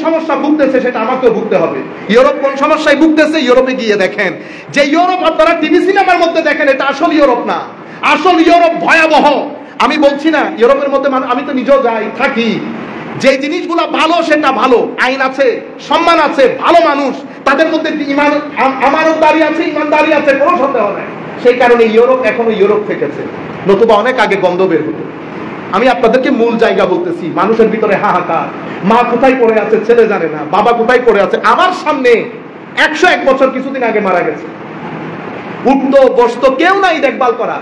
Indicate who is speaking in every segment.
Speaker 1: সমস্যা ভুগতেছে সেটা আমাকেও ভুগতে হবে। ইউরোপ কোন সমস্যায় ভুগতেছে ইউরোপে গিয়ে দেখেন। যে ইউরোপ আপনারা টিভি সিনেমার মধ্যে দেখেন এটা আসল ইউরোপ না। আসল ইউরোপ ভয়াবহ। আমি বলছি না ইউরোপের মধ্যে, আমি তো নিজেও যাই থাকি, যে জিনিসগুলো ভালো সেটা ভালো, আইন আছে, সম্মান আছে, ভালো মানুষ, তাদের মধ্যে ইমান, আমানতদারি আছে, ইমানদারি আছে, কোনো সন্দেহ নাই। সেই কারণে ইউরোপ এখনো ইউরোপ থেকেছে, নতুবা অনেক আগে গন্ধ বের হতো। আমি আপনাদেরকে মূল জায়গা বলতেছি। মানুষের ভিতরে হাহাকার, মা কোথায় পড়ে আছে ছেলে জানে না, বাবা কোথায় পড়ে আছে। আমার সামনে 101 বছর কিছুদিন আগে মারা গেছে, উঠতো বসতো, কেউ নাই দেখভাল করা।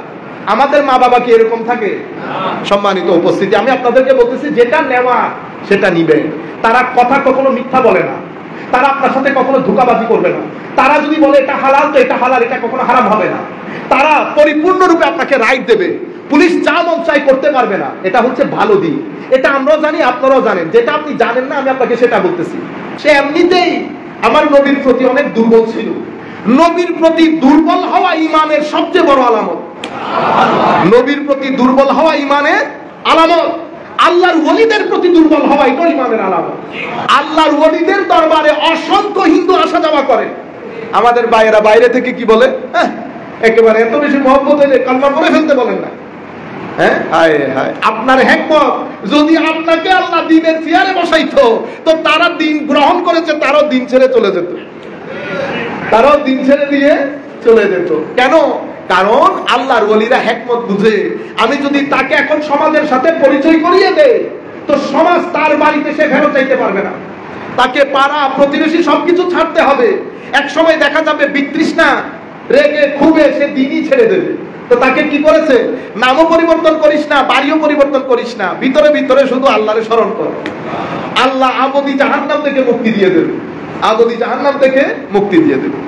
Speaker 1: আমাদের মা বাবা কি এরকম থাকে? সম্মানিত উপস্থিতি, আমি আপনাদেরকে বলতেছি যেটা নেওয়া সেটা নিবেন। তারা কথা কখনো মিথ্যা বলে না, তারা আপনার সাথে কখনো ধোঁকাবাজি করবে না। তারা যদি বলে এটা হালাল তো এটা হালাল, এটা কখনো হারাম হবে না। তারা পরিপূর্ণরূপে আপনাকে রাইট দেবে। পুলিশ যা মন চাই করতে পারবে না, এটা হচ্ছে ভালো দিক। এটা আমরাও জানি, আপনারাও জানেন। যেটা আপনি জানেন না আমি আপনাকে সেটা বলতেছি। সে এমনিতেই আমার নবীর প্রতি অনেক দুর্বল ছিল। নবীর প্রতি দুর্বল হওয়া ইমানের সবচেয়ে বড় আলামত। নবীর প্রতি দুর্বল হওয়া ইমানের আলামত। আল্লাহর ওলিদের প্রতি দুর্বল হওয়া এটা ইমানের আলামত। আল্লাহর ওলিদের দরবারে অসংখ্য হিন্দু আসা যাওয়া করে। আমাদের ভাইয়েরা বাইরে থেকে কি বলে, একেবারে এত বেশি মহব্বত হলে কালমা পড়ে ফেলতে বলেন না। আপনার হিকমত, যদি আপনাকে আল্লাহ দ্বীনের চেয়ারে বসাইতো তো তারা দিন গ্রহণ করেছে, তারাও দিন ছেড়ে চলে যেত, তারাও দিন ছেড়ে দিয়ে চলে যেত। কেন? কারণ আল্লাহর ওলিরা হিকমত বুঝে। আমি যদি তাকে এখন সমাজের সাথে পরিচয় করিয়ে দেই তো সমাজ তার বাড়িতে সে ফেরত চাইতে পারবে না। তাকে পাড়া প্রতিবেশী সবকিছু ছাড়তে হবে। এক সময় দেখা যাবে বিতৃষ্ণা, রেগে খুবে সে দিনই ছেড়ে দেবে। তো তাকে কি করেছে? নামও পরিবর্তন করিস না, বাড়িও পরিবর্তন করিস না, ভিতরে ভিতরে শুধু আল্লাহরে স্মরণ কর। আল্লাহ আবদি জাহান্নাম থেকে মুক্তি দিয়ে দেবে, আবদি জাহান্নাম থেকে মুক্তি দিয়ে দেবে।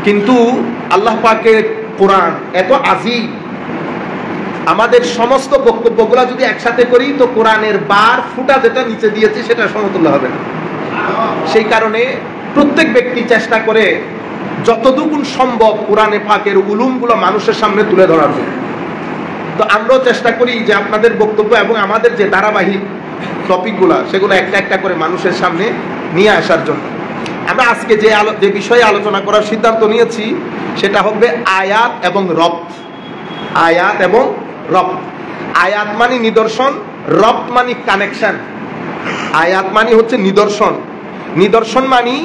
Speaker 1: কিন্তু আল্লাহ পাকের কোরআন এত আজিব, আমাদের সমস্ত বক্তব্যগুলা যদি একসাথে করি তো কোরআনের বার ফুটা যেটা নিচে দিয়েছে সেটা সমতুল্য হবে না। সেই কারণে প্রত্যেক ব্যক্তি চেষ্টা করে যতটুকু সম্ভব কোরআনে পাকের উলুমগুলো মানুষের সামনে তুলে ধরার জন্য। তো আমরাও চেষ্টা করি যে আপনাদের বক্তব্য এবং আমাদের যে ধারাবাহিক টপিকগুলা সেগুলো একটা একটা করে মানুষের সামনে নিয়ে আসার জন্য। আমরা আজকে যে বিষয়ে আলোচনা করার সিদ্ধান্ত নিয়েছি সেটা হবে আয়াত এবং রব্ত। আয়াত এবং রব্ত। আয়াত মানে নিদর্শন, রব্ত মানে কানেকশন। আয়াত মানে হচ্ছে নিদর্শন, নিদর্শন মানে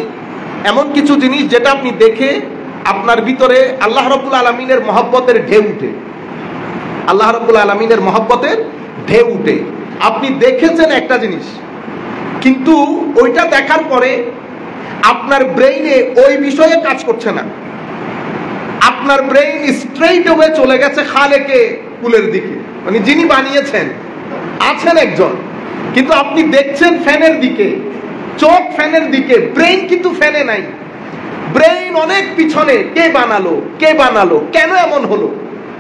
Speaker 1: এমন কিছু জিনিস যেটা আপনি দেখে আপনার ভিতরে আল্লাহ রাব্বুল আলামিনের মহব্বতের ঢেউ উঠে। আল্লাহ রাব্বুল আলামিনের মহব্বতের ঢেউ উঠে। আপনি দেখেছেন একটা জিনিস, কিন্তু ওইটা দেখার পরে আপনার ব্রেইনে ওই বিষয়ে কাজ করছে না। আপনার ব্রেইন স্ট্রেইট ওয়ে চলে গেছে খালেকে কুলের দিকে, মানে যিনি বানিয়েছেন আছেন একজন, কিন্তু আপনি দেখছেন ফ্যানের দিকে, চোখ ফ্যানের দিকে, ব্রেইন কিন্তু ফ্যানে নাই। ব্রেইন অনেক পিছনে। কে বানালো, কে বানালো, কেন এমন হলো,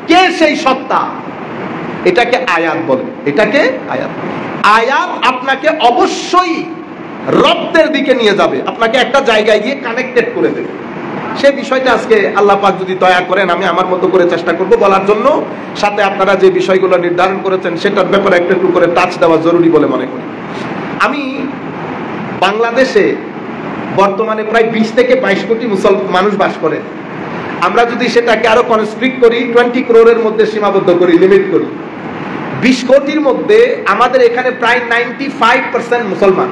Speaker 1: কে সেই সত্তা? এটাকে আয়াত বলে। এটাকে আয়াত। আয়াত আপনাকে অবশ্যই রব্তের দিকে নিয়ে যাবে, আপনাকে একটা জায়গায় গিয়ে কানেক্টেড করে দেবে। সে বিষয়টা আজকে আল্লাহ পাক যদি দয়া করেন আমি আমার মতো করে চেষ্টা করব বলার জন্য। সাথে আপনারা যে বিষয়গুলো নির্ধারণ করেছেন সেটার ব্যাপারে একটু একটু করে টাচ দেওয়া জরুরি বলে মনে করি। আমি বাংলাদেশে বর্তমানে প্রায় 20 থেকে 22 কোটি মানুষ বাস করে। আমরা যদি সেটাকে আরো কনস্ট্রিক্ট করি, 20 crore মধ্যে সীমাবদ্ধ করি, লিমিট করি, 20 কোটির মধ্যে আমাদের এখানে প্রায় 95% মুসলমান।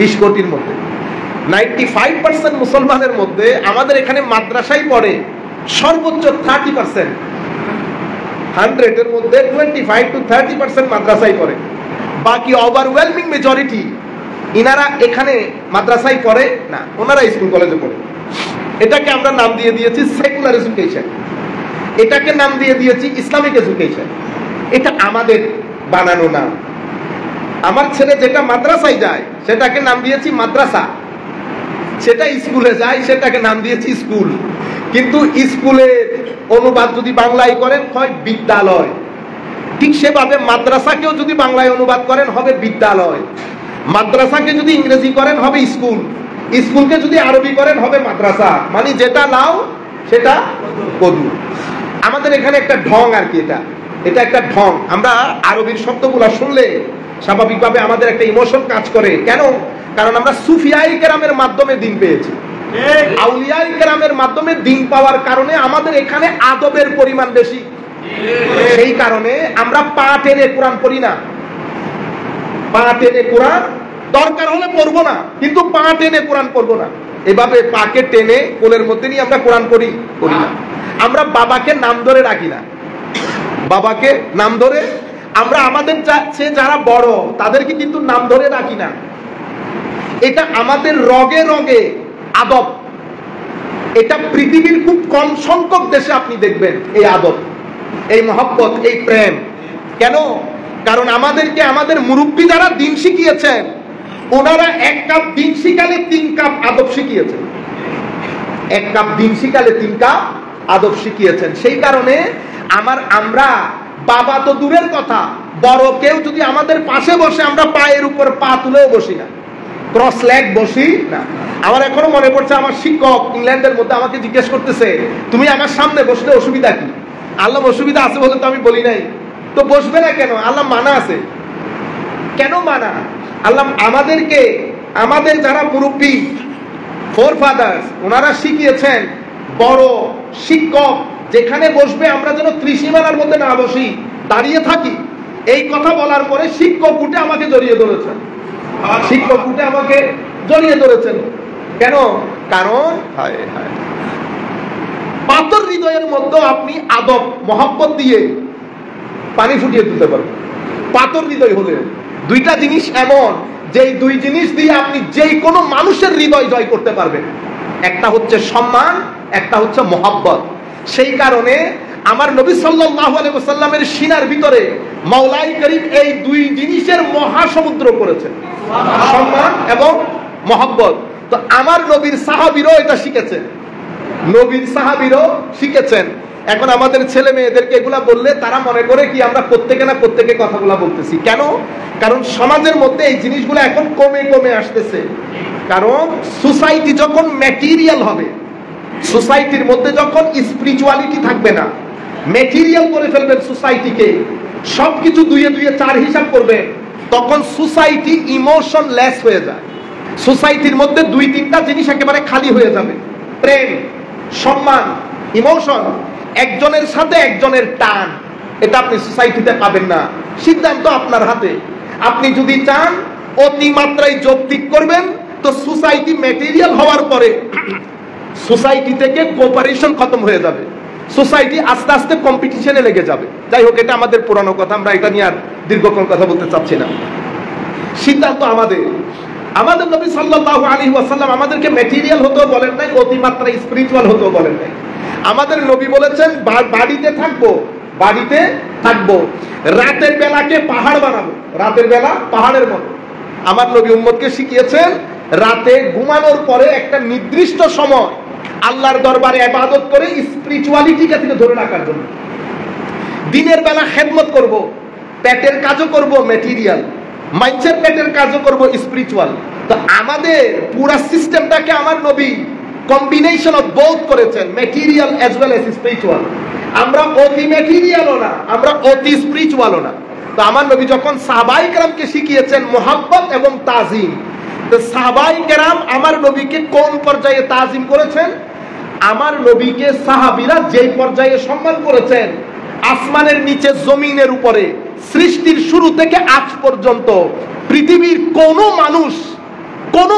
Speaker 1: 20 কোটির মধ্যে 95% মুসলমানের মধ্যে আমাদের এখানে মাদ্রাসায় পড়ে সর্বোচ্চ 30%। 100-এর মধ্যে 25 to 30% মাদ্রাসায় পড়ে। বাকি ওভারওয়েলমিং মেজরিটি ইনারা এখানে মাদ্রাসায় পড়ে না, ওনারা স্কুল কলেজে পড়ে। এটাকে আমরা নাম দিয়ে দিয়েছি সেকুলার এডুকেশন, এটাকে নাম দিয়ে দিয়েছি ইসলামিক এডুকেশন। এটা আমাদের বানানো নাম। আমার ছেলে যেটা মাদ্রাসায় যায় সেটাকে নাম দিয়েছি মাদ্রাসা, সেটা স্কুলে যায় সেটাকে নাম দিয়েছি স্কুল। কিন্তু স্কুলে অনুবাদ যদি বাংলায় করেন হয় বিদ্যালয়, ঠিক সেভাবে মাদ্রাসাকেও যদি বাংলায় অনুবাদ করেন হবে বিদ্যালয়, মাদ্রাসাকে যদি ইংরেজি করেন হবে স্কুল, স্কুলকে যদি আরবি করেন হবে মাদ্রাসা। মানে যেটা নাও সেটা কদু। আমাদের এখানে একটা ঢং আর কি, এটা একটা ঢং। আমরা আরবির শব্দগুলো শুনলে স্বাভাবিকভাবে আমাদের একটা ইমোশন কাজ করে। কেন? কারণ আমরা সুফিয়ায়ে কেরামের মাধ্যমে দিন পেয়েছি, আউলিয়ায়ে কেরামের মাধ্যমে দিন পাওয়ার কারণে আমাদের এখানে আদবের পরিমাণ বেশি। সেই কারণে আমরা পা টেনে কোরআন পড়ি না। পা টেনে কোরআন দরকার হলে পড়বো না, কিন্তু পা টেনে কোরআন পড়বো না। এভাবে পাকে টেনে কোলের মধ্যে নিয়ে আমরা কোরআন পড়ি না। আমরা বাবাকে নাম ধরে রাখি না, বাবাকে নাম ধরে আমরা আমাদের চেয়ে যারা বড় তাদেরকে কিন্তু নাম ধরে রাখি না। এটা আমাদের রগে রগে আদব। এটা পৃথিবীর খুব কম সংখ্যক দেশে আপনি দেখবেন এই আদব, এই মহব্বত, এই প্রেম। কেন? কারণ আমাদেরকে আমাদের মুরব্বী যারা দিন শিখিয়েছেন, ওনারা 1 কাপ দিন শিখালে 3 কাপ আদব শিখিয়েছেন। 1 কাপ দিন শিখালে 3 কাপ আদব শিখিয়েছেন। সেই কারণে আমরা বাবা তো দূরের কথা, বড় কেউ যদি আমাদের পাশে বসে আমরা পায়ের উপর পা তুলেও বসি না, ক্রস লেগ বসি না। আমার এখনো মনে পড়ছে, আমার শিক্ষক ইংল্যান্ডের মধ্যে আমাকে জিজ্ঞেস করতেছে, তুমি আমার সামনে বসলে অসুবিধা কি? আল্লাহ অসুবিধা আছে বলে তো আমি বলি নাই। তো বসবে না কেন? আল্লাহ মানা আছে। কেন মানা? আল্লাহ আমাদেরকে, আমাদের যারা মুরব্বী ফোর ফাদার্স, ওনারা শিখিয়েছেন বড় শিক্ষক যেখানে বসবে আমরা যেন ত্রিসীমানার মধ্যে না বসি, দাঁড়িয়ে থাকি। এই কথা বলার পরে শিক্ষক উঠে আমাকে জড়িয়ে ধরেছেন, শিক্ষক উঠে আমাকে জড়িয়ে ধরেছেন। কেন? কারণ পাথর হৃদয়ের মধ্যে আপনি আদব মহব্বত দিয়ে পানি ফুটিয়ে তুলতে পারবেন। পাথর হৃদয় হলে দুইটা জিনিস এমন, যে 2 জিনিস দিয়ে আপনি যে কোনো মানুষের হৃদয় জয় করতে পারবেন। একটা হচ্ছে সম্মান, একটা হচ্ছে মহব্বত। সেই কারণে আমার নবী সাল্লাল্লাহু আলাইহি ওয়াসাল্লামের সিনার ভিতরে মাওলাই করিম এই 2 জিনিসের মহাসমুদ্র করেছেন, সম্মান এবং মহব্বত। তো আমার নবীর সাহাবীরও এটা শিখেছেন, নবীর সাহাবীরও শিখেছেন। এখন আমাদের ছেলে মেয়েদেরকে এগুলা বললে তারা মনে করে কি আমরা প্রত্যেকে কথাগুলা বলতেছি। কেন? কারণ সমাজের মধ্যে এই জিনিসগুলো এখন কমে কমে আসতেছে। কারণ সোসাইটি যখন ম্যাটেরিয়াল হবে, সোসাইটির মধ্যে যখন স্পিরিচুয়ালিটি থাকবে না, ম্যাটেরিয়াল করে ফেলবেন সোসাইটিকে, সবকিছু 2 2 4 হিসাব করবেন, তখন সোসাইটি ইমোশনলেস হয়ে যায়। সোসাইটির মধ্যে 2-3টা জিনিস একেবারে খালি হয়ে যাবে, প্রেম, সম্মান, ইমোশন। একজনের সাথে একজনের টান, এটা আপনি সোসাইটিতে পাবেন না। সিদ্ধান্ত আপনার হাতে। আপনি যদি চান অতিমাত্রায় যৌক্তিক করবেন, তো সোসাইটি ম্যাটেরিয়াল হওয়ার পরে সোসাইটি থেকে কোঅপারেশন খতম হয়ে যাবে, সোসাইটি আস্তে আস্তে কম্পিটিশনে লেগে যাবে। যাই হোক, এটা আমাদের পুরানো কথা, আমরা এটা নিয়ে আর দীর্ঘক্ষণ কথা বলতে চাচ্ছি না। সিদ্ধান্ত আমাদের। আমাদের নবী সাল্লাল্লাহু আলাইহি ওয়াসাল্লাম আমাদেরকে ম্যাটেরিয়াল হতেও বলেন নাই, অতিমাত্রায় স্পিরিচুয়াল হতেও বলেন নাই। আমাদের নবী বলেছেন বাড়িতে থাকবো, বাড়িতে থাকবো, রাতের বেলাকে পাহাড় বানাবো, রাতের বেলা পাহাড়ের মতো। আমার নবী উম্মতকে শিখিয়েছেন রাতে ঘুমানোর পরে একটা নির্দিষ্ট সময় আল্লাহর দরবারে ইবাদত করে স্পিরিচুয়ালিটিকে থেকে ধরে রাখার জন্য। দিনের বেলা খেদমত করব, পেটের কাজও করব ম্যাটেরিয়াল, মানুষের পেটের কাজও করব স্পিরিচুয়াল। তো আমাদের পুরা সিস্টেমটাকে আমার নবী কম্বিনেশন অফ বোথ করেছেন, material as well as spiritual. আমরা অতি ম্যাটেরিয়ালও না, আমরা অতি স্পিরিচুয়ালও না। তো আমার নবী যখন সাহাবায়ে কেরামকে শিখিয়েছেন মোহাব্বত এবং তাজিম, তো সাহাবায়ে কেরাম আমার নবীকে কোন পর্যায়ে তাজিম করেছেন? আমার নবীকে সাহাবীরা যেই পর্যায়ে সম্মান করেছেন, আসমানের নিচে জমিনের উপরে সৃষ্টির শুরু থেকে আজ পর্যন্ত পৃথিবীর কোন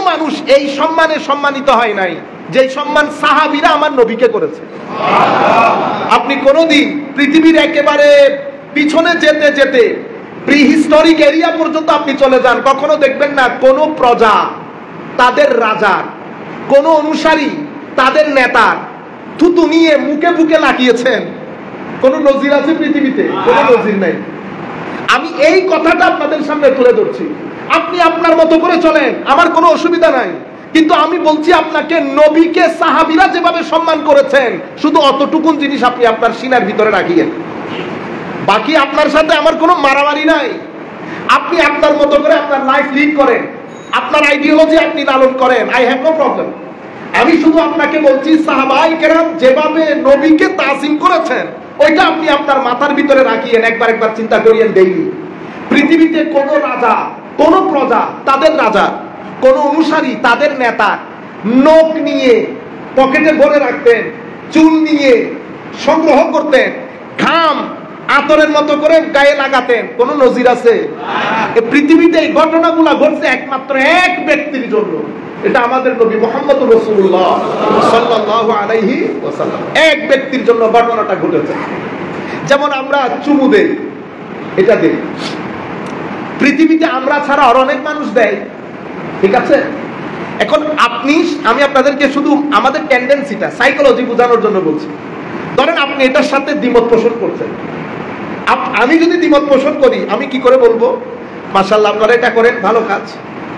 Speaker 1: মানুষ এই সম্মানে সম্মানিত হয় নাই যে সম্মান সাহাবীরা আমার নবীকে করেছে। আপনি কোনদিন পৃথিবীর একেবারে পিছনে যেতে যেতে প্রিহিস্টোরিক এরিয়া পর্যন্ত আপনি চলে যান, কখনো দেখবেন না কোন প্রজা তাদের রাজার, কোন অনুসারী তাদের নেতার থুতু নিয়ে মুখে বুকে লাগিয়েছেন। কোন নজির আছে পৃথিবীতে? কোন নজির নাই। আমি এই কথাটা আপনাদের সামনে তুলে ধরছি। আপনি আপনার মতো করে চলেন, আমার কোনো অসুবিধা নাই, কিন্তু আমি বলছি আপনাকে নবীকে সাহাবীরা যেভাবে সম্মান করেছেন, শুধু অতটুকুন জিনিস আপনি আপনার সিনার ভিতরে রাখিয়েন। বাকি আপনার সাথে আমার কোনো মারামারি নাই। আপনি আপনার মতো করে আপনার লাইফ লিড করেন, আপনার আইডিওলজি আপনি লালন করেন, আই হ্যাভ নো প্রবলেম। আমি শুধু আপনাকে বলছি সাহাবায়ে কেরাম যেভাবে নবীকে তাজিম করেছেন, ওইটা আপনি আপনার মাথার ভিতরে রাখিয়েন, একবার চিন্তা করিয়েন ডেইলি। পৃথিবীতে কোন রাজা, কোন প্রজা তাদের রাজা, কোন অনুসারী তাদের নেতা নখ নিয়ে পকেটে ভরে রাখতেন, চুল নিয়ে সংগ্রহ করতেন, ঘাম আতরের মতো করে গায়ে লাগাতেন, কোন নজির আছে? পৃথিবীতে এই ঘটনাগুলো ঘটছে একমাত্র এক ব্যক্তির জন্য, এটা আমাদের নবী মুহাম্মদুর রাসূলুল্লাহ সাল্লাল্লাহু আলাইহি ওয়াসাল্লাম। এক ব্যক্তির জন্য ঘটনাটা ঘটেছে। যেমন আমরা চুমু দেই, এটা দেই, পৃথিবীতে আমরা ছাড়া আর অনেক মানুষ দেয়, ঠিক আছে? এখন আমি আপনাদেরকে শুধু আমাদের টেন্ডেন্সিটা, সাইকোলজি বোঝানোর জন্য বলছি। ধরেন আপনি এটার সাথে দ্বিমত পোষণ করছেন, আমি যদি দ্বিমত পোষণ করি, আমি কি করে বলবো মাশাআল্লাহ আপনারা এটা করেন, ভালো কাজ,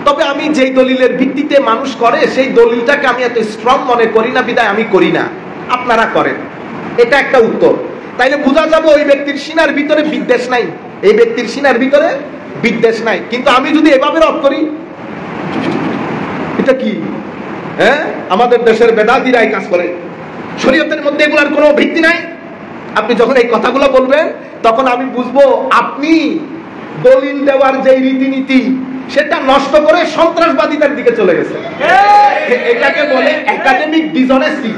Speaker 1: তবে আমি যেই দলিলের ভিত্তিতে মানুষ করে সেই দলিলটাকে আমি এত স্ট্রং মনে করি না, বিদায় আমি করি না, আপনারা করেন, এটা একটা উত্তর। তাইলে বোঝা যাবে ওই ব্যক্তির সিনার ভিতরে বিদ্বেষ নাই, এই ব্যক্তির সিনার ভিতরে বিদ্বেষ নাই। কিন্তু আমি যদি এভাবে রব করি, এটা কি? হ্যাঁ, আমাদের দেশের বেদাতিরাই কাজ করে, শরীয়তের মধ্যে এগুলার কোনো ভিত্তি নাই। আপনি যখন এই কথাগুলো বলবেন তখন আমি বুঝবো আপনি দলিল দেওয়ার যে রীতিনীতি সেটা নষ্ট করে সন্ত্রাসবাদিতার দিকে চলে গেছে। এটাকে বলে একাডেমিক ডিসঅনেস্টি।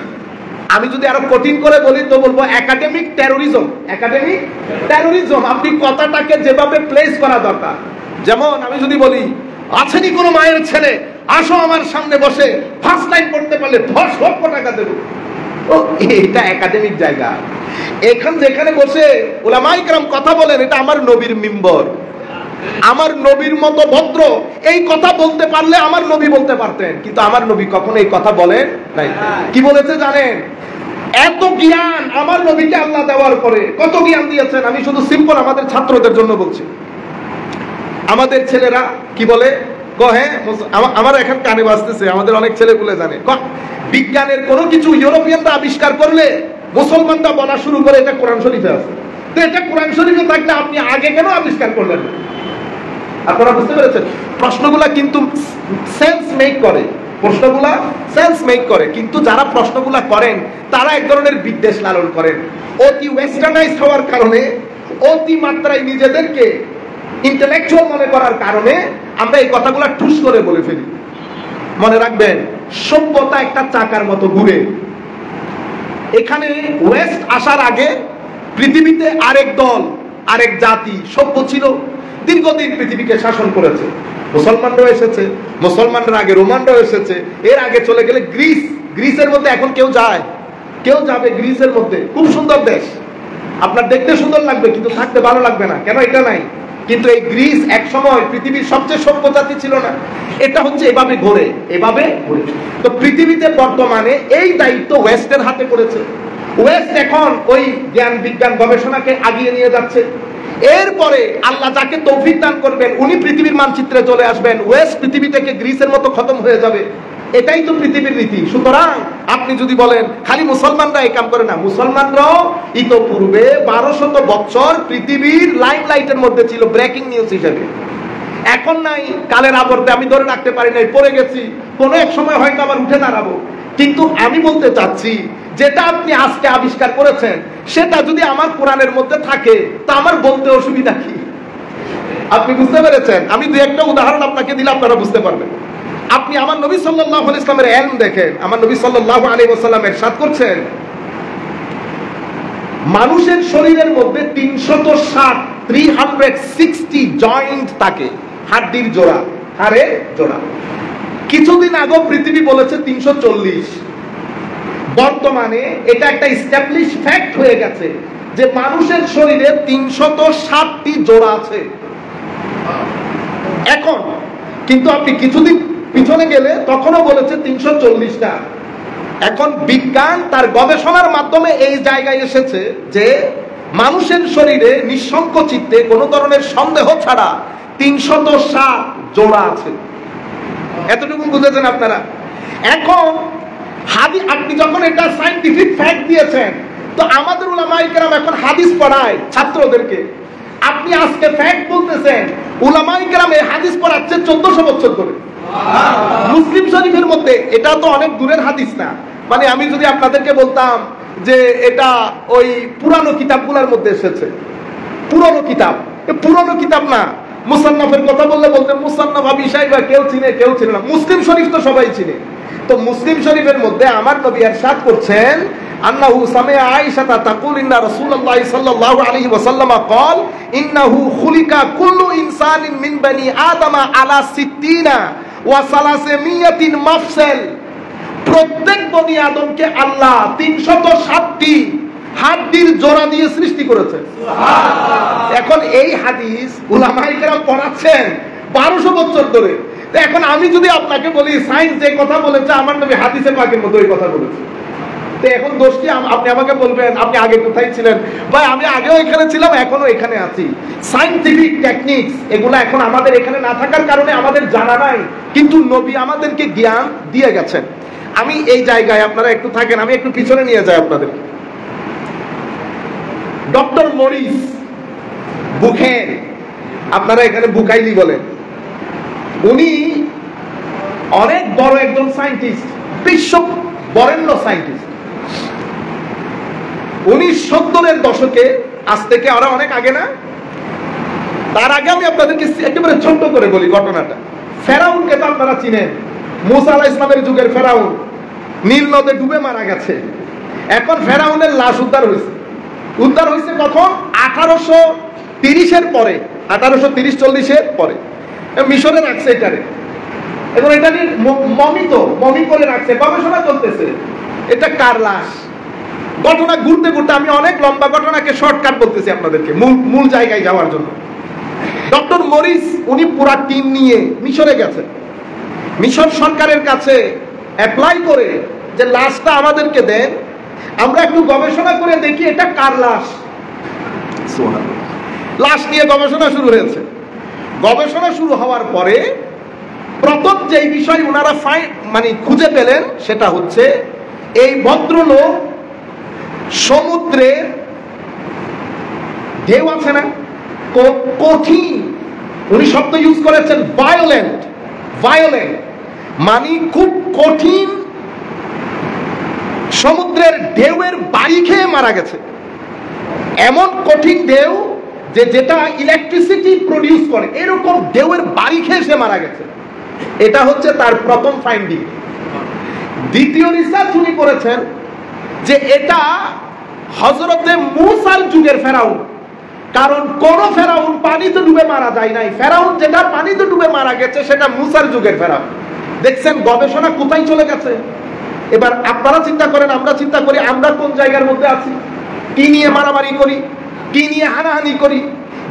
Speaker 1: আমি যদি আরো কঠিন করে বলি তো বলবো একাডেমিক টেরোরিজম। একাডেমিক টেরোরিজম, আপনি কথাটাকে যেভাবে প্লেস করা দরকার। যেমন আমি যদি বলি, আছেনি কোনো মায়ের ছেলে, আসো আমার সামনে বসে, ফার্স্ট লাইন পড়তে পারলে 10 লক্ষ টাকা দেবো। ও, এটা একাডেমিক জায়গা। যেখানে বসে উলামায়ে কেরাম কথা বলেন, এটা আমার নবীর মিম্বর, আমার নবীর মতো ভদ্র এই কথা বলতে পারলে আমার নবী বলতে পারতেন, কিন্তু আমার নবী কখনো এই কথা বলেন নাই। কি বলেছে জানেন? এত জ্ঞান আমার নবীকে আল্লাহ দেওয়ার পরে কত জ্ঞান দিয়েছেন। আমি শুধু সিম্পল আমাদের ছাত্রদের জন্য বলছি। আমাদের ছেলেরা কি বলে, হ্যাঁ আমার এখন কানে বাজতেছে, আমাদের অনেক ছেলে বলে জানে, বিজ্ঞানের কোনো কিছু ইউরোপিয়ানরা আবিষ্কার করলে মুসলমানরা বলা শুরু করে এটা কোরআন শরীফে আছে। তো এটা কোরআন শরীফে থাকলে আপনি আগে কেন আবিষ্কার করলেন না? আপনারা বুঝতে পেরেছেন? প্রশ্নগুলা কিন্তু সেন্স মেক করে, প্রশ্নগুলা সেন্স মেক করে, কিন্তু যারা প্রশ্নগুলা করেন তারা এক ধরনের বিদ্বেষ লালন করেন। অতি ওয়েস্টার্নাইজ হওয়ার কারণে, অতি মাত্রায় নিজেদেরকে ইন্টেলেকচুয়াল মনে করার কারণে আমরা এই কথাগুলা ঠুস করে বলে ফেলি। মনে রাখবেন, সভ্যতা একটা চাকার মতো ঘুরে। এখানে ওয়েস্ট আসার আগে পৃথিবীতে আরেক দল, আরেক জাতি সভ্য ছিল, দীর্ঘদিন পৃথিবীকে শাসন করেছে। মুসলমানরাও এসেছে, মুসলমানরা আগে রোমানরাও এসেছে, এর আগে চলে গেলে গ্রিস। গ্রিসের মধ্যে এখন কেউ যায়, কেউ যাবে গ্রিসের মধ্যে? খুব সুন্দর দেশ, আপনার দেখতে সুন্দর লাগবে কিন্তু থাকতে ভালো লাগবে না। কেন? এটা নাই। কিন্তু এই গ্রিস এক সময় পৃথিবীর সবচেয়ে সভ্য জাতি ছিল না। এটা হচ্ছে এভাবে ঘোরে, এভাবে ঘোরে। তো পৃথিবীতে বর্তমানে এই দায়িত্ব ওয়েস্টের হাতে পড়েছে। ওয়েস্ট এখন ওই জ্ঞান বিজ্ঞান গবেষণাকে আগিয়ে নিয়ে যাচ্ছে। এরপরে আল্লাহ যাকে তৌফিক দান করবেন উনি পৃথিবীর মানচিত্রে চলে আসবেন, ওয়েস্ট পৃথিবী থেকে গ্রিসের মতো খতম হয়ে যাবে। এটাই তো পৃথিবীর নীতি। সুতরাং আপনি যদি বলেন খালি মুসলমানরা এই কাম করে না, মুসলমানরাও ইতোপূর্বে 1200 বছর পৃথিবীর লাইমলাইটের মধ্যে ছিল ব্রেকিং নিউজ হিসেবে। এখন নাই, কালের আবর্তে আমি ধরে রাখতে পারি নাই, পড়ে গেছি, কোনো এক সময় হয়তো আবার উঠে দাঁড়াবো। কিন্তু আমি বলতে চাচ্ছি, যেটা আপনি আজকে আবিষ্কার করেছেন সেটা যদি আমার কোরআনের মধ্যে থাকে তা আমার বলতে অসুবিধা কি? আপনি বুঝতে পেরেছেন? আমি দুই একটা উদাহরণ আপনাকে দিলে আপনারা বুঝতে পারবেন। আপনি আমার নবী সাল্লাল্লাহু আলাইহি ওয়াসাল্লামের ইলম দেখেন। আমার নবী সাল্লাল্লাহু আলাইহি ওয়াসাল্লাম ইরশাদ করছেন, মানুষের শরীরের মধ্যে 360 জয়েন্ট থাকে, হাড়ের জোড়া, হাড়ের জোড়া। কিছুদিন আগে পৃথিবী বলেছে 340। বর্তমানে এটা একটা এস্টাবলিশ ফ্যাক্ট হয়ে গেছে যে মানুষের শরীরে 360টি জোড়া আছে এখন। কিন্তু আপনি কিছুদিন পিছনে গেলে তখনও বলেছে 340টা। এখন বিজ্ঞান তার গবেষণার মাধ্যমে এই জায়গায় এসেছে যে মানুষের শরীরে নিঃসংক চিত্তে কোনো ধরনের সন্দেহ ছাড়া 360 জোড়া আছে। এতটুকু বুঝেছেন আপনারা? এখন আপনি যখন এটা সায়েন্টিফিক ফ্যাক্ট দিয়েছেন, তো আমাদের উলামায়ে কেরাম এখন হাদিস পড়ায় ছাত্রদেরকে। আপনি আজকে ফ্যাক্ট বলতেছেন, উলামায়ে কেরাম এই হাদিস পড়াচ্ছে 1400 বছর ধরে মুসলিম শরীফের মধ্যে। এটা তো অনেক দূরের হাদিস না। মানে আমি যদি আপনাদেরকে বলতাম যে এটা ওই পুরানো কিতাবগুলোর মধ্যে এসেছে, পুরনো কিতাব, পুরনো কিতাব না, মুসান্নাফের কথা বললে বলতেন মুসান্নাফ আবি শাইবা কেউ চিনে না। মুসলিম শরীফ তো সবাই চিনে। তো মুসলিম শরীফের মধ্যে আমার নবী ইরশাদ করছেন আন্নাহু সামিআ আয়েশা তাকুল ইন্না রাসূলুল্লাহ সাল্লাল্লাহু আলাইহি ওয়াসাল্লাম قال ইন্নাহু খুলিকা কুল্লু ইনসানিন মিন বানি আদম আলা 60 ওয়া 300 মাফসাল। প্রত্যেক বনি আদমকে আল্লাহ 360টি হাড্ডির জোড়া দিয়ে সৃষ্টি করেছে। সুবহানাল্লাহ। এখন এই হাদিস উলামায়ে কেরাম পড়াচ্ছেন 1200 বছর ধরে। এখন আমি যদি আপনাকে বলি সায়েন্স যে কথা বলেছে আমার নবী হাদিসে পাকের মধ্যে ওই কথা বলেছে, তো এখন দোষটি আপনি আমাকে বলবেন আপনি আগে কোথায় ছিলেন? ভাই আমি আগেও এখানে ছিলাম, এখনো এখানে আছি। সায়েন্টিফিক টেকনিক্স এগুলা এখন আমাদের এখানে না থাকার কারণে আমাদের জানা নাই, কিন্তু নবী আমাদেরকে জ্ঞান দিয়ে গেছেন। আমি এই জায়গায় আপনারা একটু থাকেন, আমি একটু পিছনে নিয়ে যাই আপনাদের। ডক্টর মরিস বুখেন, আপনারা এখানে বুকাইলি বলেন, উনি অনেক বড় একজন সায়েন্টিস্ট, বিশ্ব বরেণ্য সায়েন্টিস্ট। উনি 70-এর দশকে, আজ থেকে আরো অনেক আগে না, তার আগে আমি আপনাদেরকে একেবারে ছোট্ট করে বলি ঘটনাটা। ফেরাউনকে তো আপনারা চিনেন, মুসা আলাইহিস সালামের যুগের ফেরাউন নীল নদে ডুবে মারা গেছে। এখন ফেরাউনের লাশ উদ্ধার হয়েছে কখন? 1830-এর পরে, 1830-40-এর পরে মিশরে রাখছে এটারে। এবং এটা নিয়ে মমি করে রাখছে, গবেষণা চলতেছে এটা কার লাশ। ঘটনা ঘুরতে ঘুরতে আমি অনেক লম্বা ঘটনাকে শর্টকাট বলতেছি আপনাদেরকে মূল জায়গায় যাওয়ার জন্য। ডক্টর মরিস উনি পুরা টিম নিয়ে মিশরে গেছেন, মিশর সরকারের কাছে অ্যাপ্লাই করে যে লাশটা আমাদেরকে দেন, আমরা একটু গবেষণা করে দেখি এটা কার লাশ। লাশ নিয়ে গবেষণা শুরু হয়েছে। গবেষণা শুরু হওয়ার পরে প্রথম যে বিষয় ওনারা খুঁজে পেলেন সেটা হচ্ছে এই ভদ্রলোক সমুদ্রের ঢেউ আছে না, কঠিন, উনি শব্দ ইউজ করেছেন ভায়োলেন্ট, মানে খুব কঠিন সমুদ্রের ঢেউয়ের বাড়ি খেয়ে মারা গেছে। এমন কঠিন ঢেউ যেটা ইলেকট্রিসিটি প্রডিউস করে, এরকম ঢেউয়ের বাড়ি খেয়ে সে মারা গেছে। এটা হচ্ছে তার প্রথম ফাইন্ডিং। দ্বিতীয় রিসার্চ উনি করেছেন যে এটা হযরতে মূসার যুগের ফেরাউন, কারণ কোন ফেরাউন পানিতে ডুবে মারা যায় নাই। ফেরাউন যেটা পানিতে ডুবে মারা গেছে সেটা মূসার যুগের ফেরাউন। দেখছেন গবেষণা কোথায় চলে গেছে। এবার আপনারা চিন্তা করেন, আমরা চিন্তা করি আমরা কোন জায়গার মধ্যে আছি, কি নিয়ে মারামারি করি, কি নিয়ে হানাহানি করি,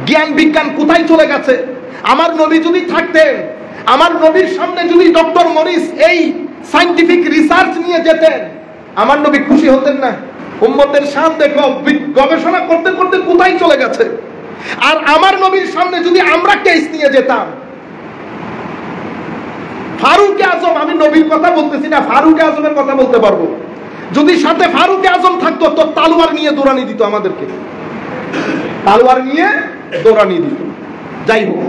Speaker 1: জ্ঞান বিজ্ঞান কোথায় চলে গেছে। আমার নবী যদি থাকতেন, আমার নবীর সামনে যদি ডক্টর মরিস এই সায়েন্টিফিক রিসার্চ নিয়ে যেতেন, আমার নবী খুশি হতেন না? উম্মতের শান দেখো, গবেষণা করতে করতে কোথায় চলে গেছে। আর আমার নবীর সামনে যদি আমরা কেস নিয়ে যেতাম, ফারুক আজম, আমি নবীর কথা বলতেছি না, ফারুক আজমের কথা বলতে পারবো, যদি সাথে ফারুক আজম থাকতো তো তালোয়ার নিয়ে দৌড়ানি দিত আমাদেরকে, তালোয়ার নিয়ে দৌড়ানি দিত। যাই হোক,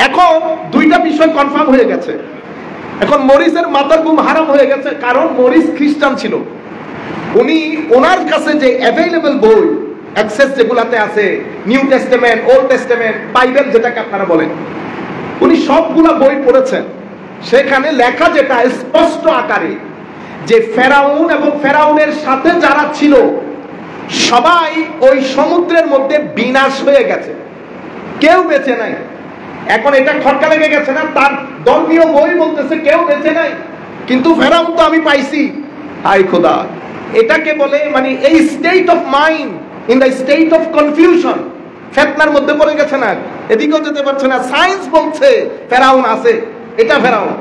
Speaker 1: এখন দুইটা বিষয় কনফার্ম হয়ে গেছে। এখন মরিসের মাথার ঘুম হারাম হয়ে গেছে, কারণ মরিস খ্রিস্টান ছিল। উনি ওনার কাছে যে অ্যাভেলেবল বই অ্যাক্সেস যেগুলাতে আছে, new testament, old testament, Bible যেটাকে আপনারা বলেন, উনি সবগুলা বই পড়েছেন। সেখানে লেখা যেটা স্পষ্ট আকারে যে ফেরাউন এবং ফেরাউনের সাথে যারা ছিল সবাই ওই সমুদ্রের মধ্যে বিনাশ হয়ে গেছে, কেউ বেঁচে নাই। এখন এটা খটকা লেগে গেছে না, তার ধর্মীয় বই বলতেছে কেউ বেঁচে নাই, কিন্তু ফেরাউন তো আমি পাইছি। হাই খোদা, এটাকে বলে এই state of mind, in the state of confusion, ফেতনার মধ্যে পড়ে গেছে না, এদিকেও যেতে পারছে না। সায়েন্স বলছে ফেরাউন আছে, এটা ফেরাউন,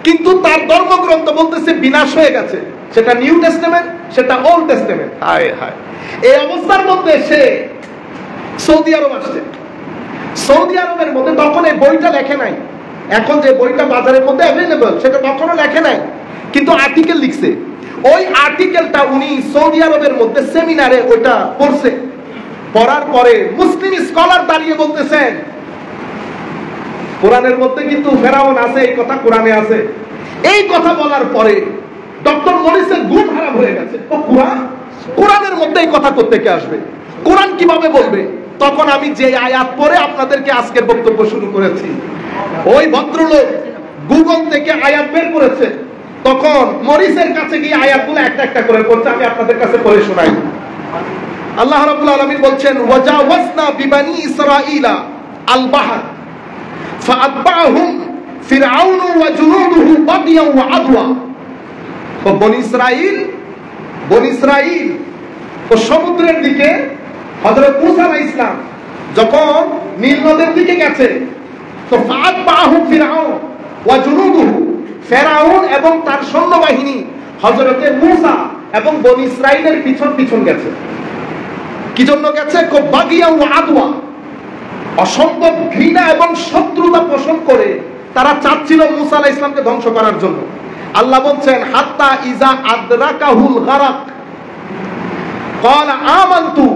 Speaker 1: কিন্তু তার ধর্মগ্রন্থ বলতেছে বিনাশ হয়ে গেছে, সেটা নিউ টেস্টামেন্ট, সেটা ওল্ড টেস্টামেন্ট। হায় হায়, এই অবস্থার মধ্যে সে সৌদি আরব আসছে। সৌদি আরবের মধ্যে তখন এই বইটা লেখে নাই, এখন যে বইটা বাজারের মধ্যে অ্যাভেলেবল সেটা তখনও লেখে নাই, কিন্তু আর্টিকেল লিখছে। ওই আর্টিকেলটা উনি সৌদি আরবের মধ্যে সেমিনারে ওইটা পড়ছে। পড়ার পরে মুসলিম স্কলার দাঁড়িয়ে বলতেছেন কোরআনের মধ্যে কিন্তু ফেরাউন আছে, এই কথা কোরআনে আছে। এই কথা বলার পরে ডক্টর মরিসের ঘুম হারাম হয়ে গেছে। তো কোরআনের মধ্যে এই কথা করতে কে আসবে, কোরআন কিভাবে বলবে? তখন আমি যে আয়াত পড়ে আপনাদেরকে আজকের বক্তব্য শুরু করেছি। ওই ভদ্রলোক গুগল থেকে আয়াত বের করেছে, তখন মরিসের কাছে গিয়ে আয়াতগুলো একটা একটা করে পড়ছে। আমি আপনাদের কাছে পড়ে শোনাই। আল্লাহ রাব্বুল আলামিন বলছেন, ওয়াজাওয়াজনা বিবানি ইসরাঈলা আল বাহর ফাআতবাহুম ফিরআউন ওয়া জুনুদুহু বাগিয়ান ওয়া আদওয়া। তো বনি ইসরাঈল ও সমুদ্রের দিকে হযরত মূসা আলাইহিস সালাম যখন নীল নদের দিকে গেছে, তো ফাআতবাহুম ফিরআউন ওয়া জুনুদুহু, ফেরাউন এবং তার সৈন্যবাহিনী হযরতে মূসা এবং বনি ইসরাঈলের পিছন পিছন গেছে। কি জন্য গেছে? বাগিয়া ওয়া আদওয়া, অসম্ভব ঘৃণা এবং শত্রুতা পোষণ করে তারা চাচ্ছিল মূসা আলাইহিস সালামকে ধ্বংস করার জন্য। আল্লাহ বলছেন, হাত্তা ইজা আদরাকাহুল গারাক ক্বালা আমানতু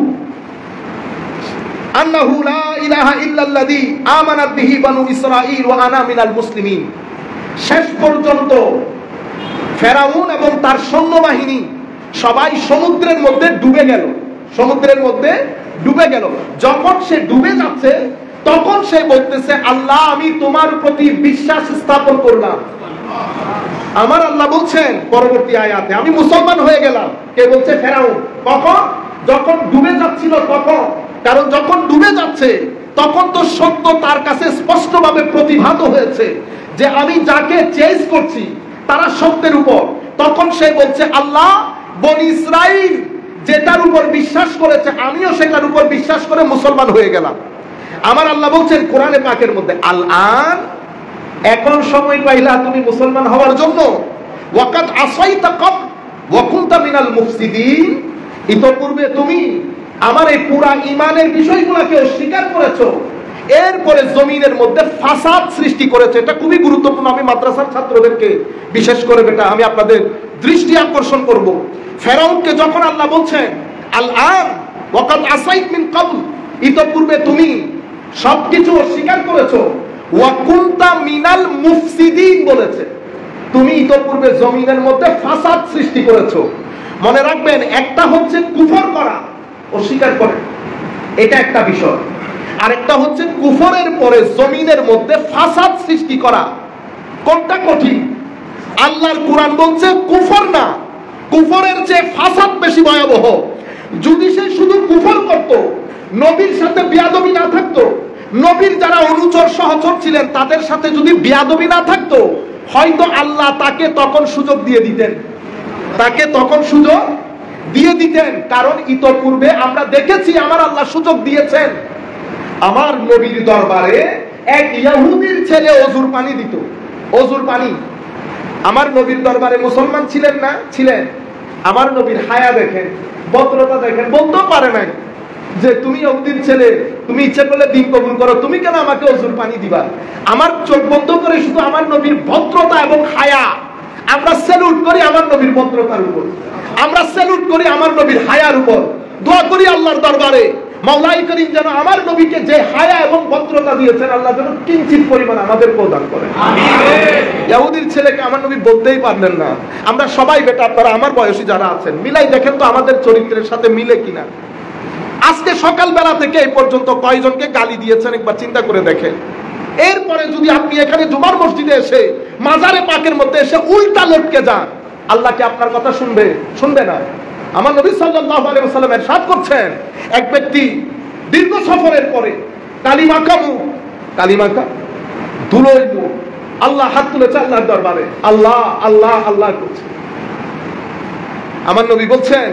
Speaker 1: আন্নাহু লা ইলাহা ইল্লাল্লাযী আমানাত বিহি বানু ইসরাঈল ওয়া আনা মিনাল মুসলিমিন। শেষ পর্যন্ত ফেরাউন এবং তার সৈন্যবাহিনী সবাই সমুদ্রের মধ্যে ডুবে গেল। যখন সে ডুবে যাচ্ছে, তখন সে বলতেছে, আল্লাহ আমি তোমার প্রতি বিশ্বাস স্থাপন করলাম। আমার আল্লাহ বলছেন পরবর্তী আয়াতে, আমি মুসলমান হয়ে গেলাম। কে বলছে? ফেরাউন। কখন? যখন ডুবে যাচ্ছিল তখন। কারণ যখন ডুবে যাচ্ছে তখন তো সত্য তার কাছে স্পষ্টভাবে প্রতিভাত হয়েছে যে আমি যাকে চেজ করছি তারা সত্যের উপর। তখন সে বলছে, আল্লাহ বনি ইসরাঈল যেটার উপর বিশ্বাস করেছে আমিও সেটার উপর বিশ্বাস করে মুসলমান হয়ে গেলাম। আমার আল্লাহ বলছেন কোরআনে পাকের মধ্যে, আল আন, এখন সময় পাইলা তুমি মুসলমান হওয়ার জন্য। ওয়াকাদ আসাইতা ক্বাবল ওয়া কুনতা মিনাল মুফসিদিন, ইতোপূর্বে তুমি আমার এই পুরা ঈমানের বিষয়গুলোকে অস্বীকার করেছো, এরপরে জমিনের মধ্যে ফাসাদ সৃষ্টি করেছে। এটা খুবই গুরুত্বপূর্ণ। আমি মাদ্রাসার ছাত্রদেরকে বিশেষ করে এটা আমি আপনাদের দৃষ্টি আকর্ষণ করব। ফেরাউনকে যখন আল্লাহ বলছেন আল আন ওয়াকাদ আসাইত মিন ক্বাবল, ইতোপূর্বে তুমি সবকিছু অস্বীকার করেছো, ওয়া কুনতা মিনাল মুফসিদিন বলেছে, তুমি ইতোপূর্বে জমিনের মধ্যে ফাসাদ সৃষ্টি করেছো। মনে রাখবেন, একটা হচ্ছে কুফর করা, অস্বীকার করে, এটা একটা বিষয়। আরেকটা হচ্ছে কুফরের পরে জমিনের মধ্যে ফাসাদ সৃষ্টি করা। কোনটা কঠিন? আল্লাহর কোরআন বলছে কুফর না, কুফরের চেয়ে ফাসাদ বেশি ভয়াবহ। যদি সে শুধু কুফর করত, নবীর সাথে বিয়াদবি না থাকতো, নবীর যারা অনুচর সহচর ছিলেন তাদের সাথে যদি বিয়াদবি না থাকতো, হয়তো আল্লাহ তাকে তখন সুযোগ দিয়ে দিতেন। কারণ ইতোপূর্বে আমরা দেখেছি আমার আল্লাহ সুযোগ দিয়েছেন। আমার নবীর দরবারে এক ইহুদির ছেলে অজুর পানি দিত, অজুর পানি। আমার নবীর দরবারে মুসলমান ছিলেন না? ছিলেন। আমার নবীর হায়া দেখেন, ভদ্রতা দেখেন, বলতেও পারে নাই যে তুমি ইহুদির ছেলে, তুমি ইচ্ছে করলে দিন কবুল করো, তুমি কেন আমাকে অজুর পানি দিবা? আমার চোখ বন্ধ করে শুধু আমার নবীর ভদ্রতা এবং হায়া, আমরা স্যালুট করি আমার নবীর ভদ্রতার উপর, আমরা স্যালুট করি আমার নবীর হায়ার উপর। দোয়া করি আল্লাহর দরবারে, মাওলাই করিম যেন আমার নবীকে যে হায়া এবং ভদ্রতা দিয়েছেন আল্লাহ যেন কিঞ্চিত পরিমাণ আমাদের প্রদান করেন। ইহুদির ছেলেকে আমার নবী বলতেই পারলেন না। আমরা সবাই বেটা, আপনারা আমার বয়সী যারা আছেন, মিলাই দেখেন তো আমাদের চরিত্রের সাথে মিলে কিনা। আজকে সকালবেলা থেকে এই পর্যন্ত কয়জনকে গালি দিয়েছেন একবার চিন্তা করে দেখেন। এরপরে যদি আপনি এখানে জুমার মসজিদে এসে মাজারে পাকের মধ্যে এসে উল্টা লটকে যান, আল্লাহ কি আপনার কথা শুনবে না? আমার নবী সাল্লাল্লাহু আলাইহি ওয়াসাল্লাম ইরশাদ করছেন, এক ব্যক্তি দীর্ঘ সফরের পরে কালিমাকা ধুলোয় আল্লাহ হাত তুলেছে আল্লাহর দরবারে, আল্লাহ আল্লাহ আল্লাহ করছে। আমার নবী বলছেন,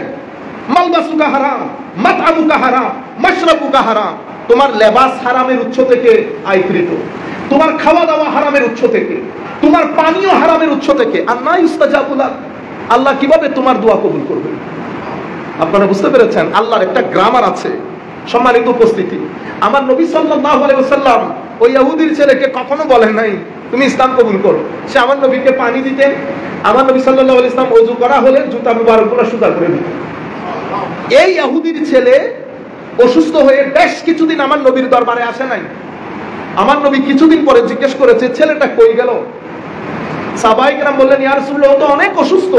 Speaker 1: মালবাসুকা হারাম, মাতআমুকা হারাম, মাশরাবুকা হারাম, তোমার লেবাস হারামের উৎস থেকে আয়কৃত, তোমার খাওয়া দাওয়া হারামের উৎস থেকে, তোমার পানীয় হারামের উৎস থেকে। আন্না ইস্তাজাবু লাক, আল্লাহ কিভাবে তোমার দোয়া কবুল করবে? আপনারা বুঝতে পেরেছেন? আল্লাহর একটা গ্রামার আছে। সম্মানিত উপস্থিতি, আমার নবী সাল্লাল্লাহু আলাইহি ওয়াসাল্লাম ওই ইহুদির ছেলেকে কখনো বলেন নাই তুমি ইসলাম কবুল করো। সে আমার নবীকে পানি দিতেন, আমার নবী সাল্লাল্লাহু আলাইহি ওয়াসাল্লাম ওযু করা হলে জুতা মুবারকগুলো সুদা করে দিতেন। এই ইহুদির ছেলে অসুস্থ হয়ে বেশ কিছুদিন আমার নবীর দরবারে আসে নাই। আমার নবী কিছুদিন পরে জিজ্ঞেস করেছে, ছেলেটা কই গেল? সাহাবায়ে কেরাম বললেন, ইয়া রাসূলুল্লাহ, ও তো অনেক অসুস্থ,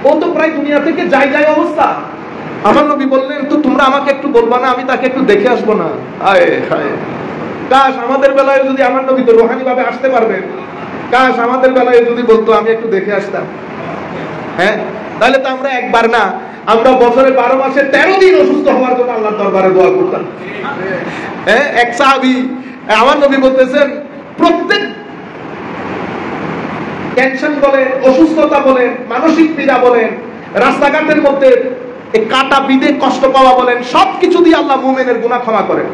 Speaker 1: ও তো প্রায় দুনিয়া থেকে যায় অবস্থা। আমার নবী বললেন, তো তোমরা আমাকে একটু বলবা না, আমি তাকে একটু দেখে আসবো না? হায় হায়, কাশ আমাদের বেলায় যদি, আমার নবী তো রুহানি ভাবে আসতে পারবেন, কাশ আমাদের বেলায় যদি বলতো আমি একটু দেখে আসতাম। হ্যাঁ, তাহলে তো আমরা একবার না, আমরা বছরে 12 মাসে 13 দিন অসুস্থ হওয়ার জন্য আল্লাহর দরবারে দোয়া করতাম। হ্যাঁ, এক সাহাবী, আমার নবী বলতেছেন, প্রত্যেক টেনশন বলেন, অসুস্থতা বলেন, মানসিক পীড়া বলেন, রাস্তাঘাটের মধ্যে কাটা বিঁধে কষ্ট পাওয়া বলেন, সবকিছু দিয়ে আল্লাহ মুমিনের গুনাহ ক্ষমা করেন।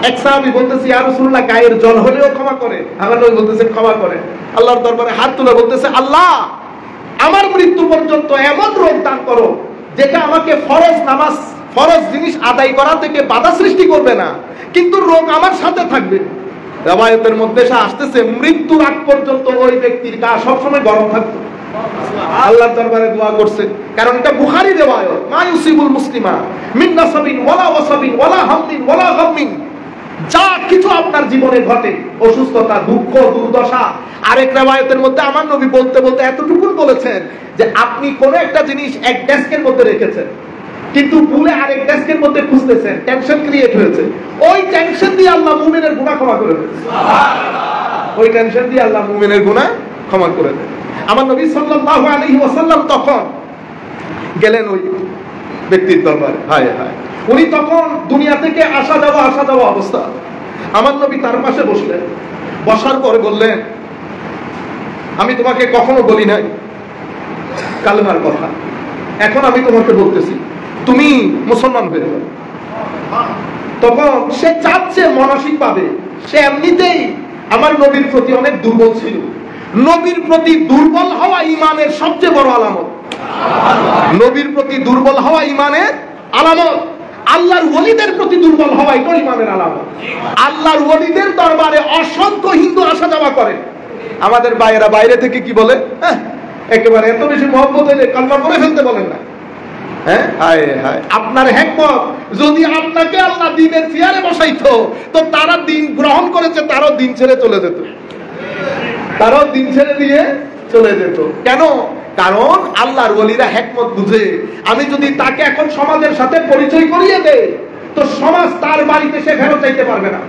Speaker 1: এক সাহাবী বলতেছে, ইয়া রাসূলুল্লাহ, গায়ের জল হলেও ক্ষমা করে? আমার নবী বলতেছেন, ক্ষমা করে। আল্লাহর দরবারে হাত তুলে বলতেছে, আল্লাহ আমার মৃত্যু পর্যন্ত এমন রোগ দান করো যেটা আমাকে ফরজ নামাজ, ফরজ জিনিস আদায় করা থেকে বাধা সৃষ্টি করবে না, কিন্তু রোগ আমার সাথে থাকবে। রওয়ায়াতের মধ্যে আসতেছে, মৃত্যুর আগ পর্যন্ত ওই ব্যক্তির গা সবসময় গরম থাকতো। আল্লাহর দরবারে দোয়া করছে, কারণ এটা বুখারী রিওয়ায়াত, মা ইউসিবুল মুসলিমা মিন নাসাবিন ওয়ালা ওয়াসাবিন ওয়ালা হামদিন ওয়ালা গামমিন, যা কিছু আপনার জীবনে ঘটে, অসুস্থতা, দুঃখ, দুর্দশা। আরেক রিওয়ায়াতের মধ্যে আমার নবী বলতে বলতে এতটুকু বলেছেন যে আপনি কোন একটা জিনিস এক ডেস্কের মধ্যে রেখেছেন, কিন্তু ভুলে আরেক ডেস্কের মধ্যে খুঁজতেছেন, টেনশন ক্রিয়েট হয়েছে, ওই টেনশন দিয়ে আল্লাহ মুমিনের গুনাহ ক্ষমা করে দেন। সুবহানাল্লাহ, ওই টেনশন দিয়ে আল্লাহ মুমিনের গুনাহ ক্ষমা করে দেন। আমার নবী সাল্লাল্লাহু আলাইহি ওয়াসাল্লাম তখন গেলেন ওই ব্যক্তির দরবারে। হায় হায়, উনি তখন দুনিয়া থেকে আসা যাওয়া অবস্থা। আমার নবী তার পাশে বসলেন, বসার পরে বললেন, আমি তোমাকে কখনো বলি নাই কালেমার কথা, এখন আমি তোমাকে বলতেছি, তুমি মুসলমান হয়ে যাও। তখন সে চাচ্ছে মানসিক ভাবে, সে এমনিতেই আমার নবীর প্রতি অনেক দুর্বল ছিল। নবীর প্রতি দুর্বল হওয়া ঈমানের সবচেয়ে বড় আলামত। নবীর প্রতি দুর্বল হওয়া ঈমানের আলামত। আল্লাহর ওলিদের প্রতি দুর্বল হওয়া এটা ঈমানের আলামত। আল্লাহর ওলিদের দরবারে অসংখ্য হিন্দু আসা যাওয়া করে। আমাদের ভাইয়েরা বাইরে থেকে কি বলে, একেবারে এত বেশি মহব্বত হইলে কালমা পড়ে ফেলতে বলেন না। হ্যাঁ, হায় হায়, আপনার হিকমত, যদি আপনাকে আল্লাহ দ্বীনের চেয়ারে বসাইতো, তো তারা দিন গ্রহণ করেছে, তারাও দিন ছেড়ে চলে যেত, তারাও দিন ছেড়ে দিয়ে চলে যেত। কেন? কারণ আল্লাহর ওলিরা হিকমত বুঝে, আমি যদি তাকে এখন সমাজের সাথে পরিচয় করিয়ে দেই, তো সমাজ তার বাড়িতে সে ফেরত চাইতে পারবে না,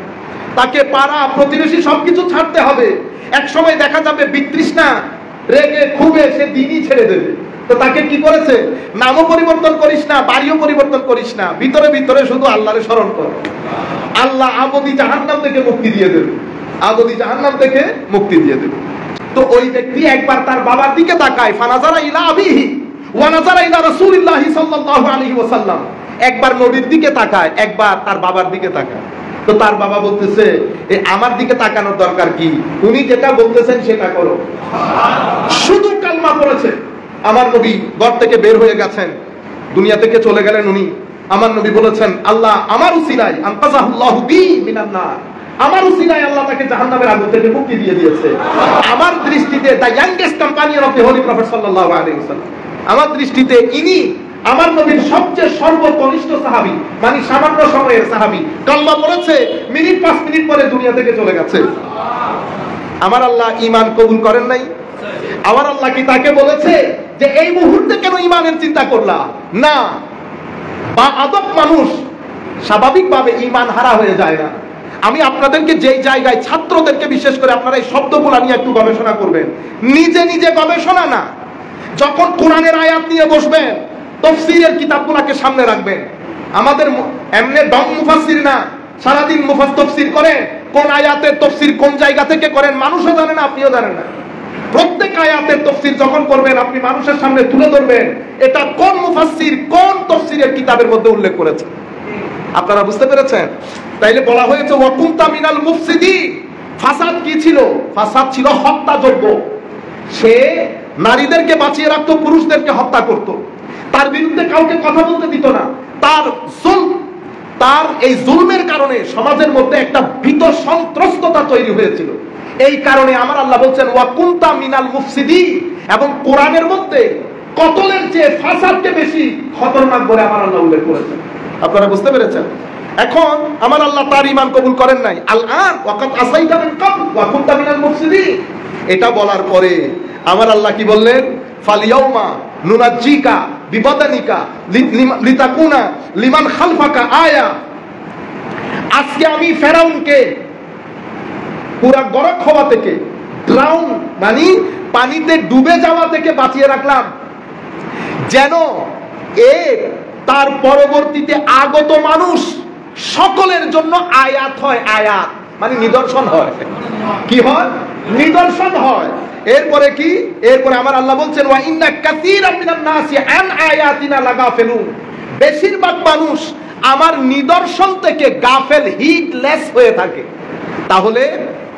Speaker 1: তাকে পাড়া প্রতিবেশী সবকিছু ছাড়তে হবে। এক সময় দেখা যাবে বিতৃষ্ণা, রেগে ক্ষোভে সে দিনই ছেড়ে দেবে। তো তাকে কি করেছে, নামও পরিবর্তন করিস না, বাড়িও পরিবর্তন করিস না, ভিতরে ভিতরে শুধু আল্লাহরে স্মরণ কর, আল্লাহ আবদি জাহান্নাম থেকে মুক্তি দিয়ে দেবে, আবদি জাহান্নাম থেকে মুক্তি দিয়ে দেবে। তো ওই ব্যক্তি একবার তার বাবার দিকে তাকায়, ফানাজারা ইলা আবিহি ওয়া নাজারা ইলা রাসূলিল্লাহি সাল্লাল্লাহু আলাইহি ওয়াসাল্লাম, একবার নবীর দিকে তাকায়, একবার তার বাবার দিকে তাকায়। তো তার বাবা বলতেছে, আমার দিকে তাকানোর দরকার কি, উনি যেটা বলতেছেন সেটা করো। শুধু কালমা পড়েছে, আমার নবী ঘর থেকে বের হয়ে গেছেন, দুনিয়া থেকে চলে গেলেন উনি। আমার নবী বলেছেন, আল্লাহ আমার উসিলায় আনকাযাহুল্লাহু বি মিনান নার, আমার উসিলায় আল্লাহ তাকে জাহান্নামের আগুন থেকে মুক্তি দিয়ে দিয়েছে। আমার দৃষ্টিতে the youngest companion of the holy prophet সাল্লাল্লাহু আলাইহি ওয়াসাল্লাম, আমার দৃষ্টিতে ইনি আমার নবীর সবচেয়ে সর্বকনিষ্ঠ সাহাবী, মানে সামান্য সময়ের সাহাবী। কালমা পড়েছে, মিনিট 5 মিনিট পরে দুনিয়া থেকে চলে গেছে। আমার আল্লাহ ঈমান কবুল করেন নাই? আমার আল্লাহ কি তাকে বলেছে যে এই মুহূর্তে কেন ঈমানের চিন্তা করলা? না, বা আদব মানুষ স্বাভাবিকভাবে ঈমান হারা হয়ে যায় না। আমি আপনাদেরকে যেই জায়গায়, ছাত্রদেরকে বিশেষ করে, আপনারা এই শব্দগুলা নিয়ে একটু গবেষণা করবেন, নিজে নিজে গবেষণা না। যখন কোরআনের আয়াত নিয়ে বসবেন, তাফসীরের কিতাবগুলোকে সামনে রাখবেন। আমাদের এমনি দম মুফাসসির না, সারাদিন তাফসীর করে, কোন আয়াতের তাফসীর কোন জায়গা থেকে করেন মানুষও জানে না, আপনিও জানেন না। প্রত্যেক আয়াতের তাফসীর যখন করবেন, আপনি মানুষের সামনে তুলে ধরবেন এটা কোন মুফাসসির কোন তাফসীরের কিতাবের মধ্যে উল্লেখ করেছে। আপনারা বুঝতে পেরেছেন? তাইলে বলা হয়েছে ওয়া কুনতা মিনাল মুফসিদিন। ফাসাদ কি ছিল? ফাসাদ ছিল হত্যাযজ্ঞ। সে নারীদেরকে বাঁচিয়ে রাখতো, পুরুষদেরকে হত্যা করত, তার বিরুদ্ধে কাউকে কথা বলতে দিত না। তার এই জুলমের কারণে সমাজের মধ্যে একটা ভীত সন্ত্রস্ততা তৈরি হয়েছিল। এই কারণে আমার আল্লাহ বলছেন ওয়া কুনতা মিনাল মুফসিদিন, এবং কোরআনের মধ্যে কতলের চেয়ে ফাসাদকে বেশি খতরনাক বলে আমার আল্লাহ উল্লেখ করেছেন। আপনারা বুঝতে পেরেছেন? এখন আমার আল্লাহ তার ঈমান কবুল করেন নাই। আল-আন ওয়াকাদ আসাইতা মিন ক্বাবল ওয়া কুনতা মিনাল মুফসিদিন, এটা বলার পরে আমার আল্লাহ কি বললেন? ফালিয়াউমা নুনাজ্জিকা বিবদানিকা লিতাকুনা লিমান খালফাকা আয়া। আজকে আমি ফেরাউনকে পুরা গরক হওয়া থেকে, ড্রাউন মানে পানিতে ডুবে যাওয়া থেকে বাঁচিয়ে রাখলাম, যেন তার পরবর্তীতে আগত মানুষ সকলের জন্য আয়াত হয়। আয়াত মানে নিদর্শন হয়। কি হয়? নিদর্শন হয়। এরপরে কি? এরপরে আমার আল্লাহ বলছেন ওয়া ইন্না কাসীরাম মিনান নাসি আন আয়াতিনা লাগাফিলুন, বেশিরভাগ মানুষ আমার নিদর্শন থেকে গাফেল, হিটলেস হয়ে থাকে। তাহলে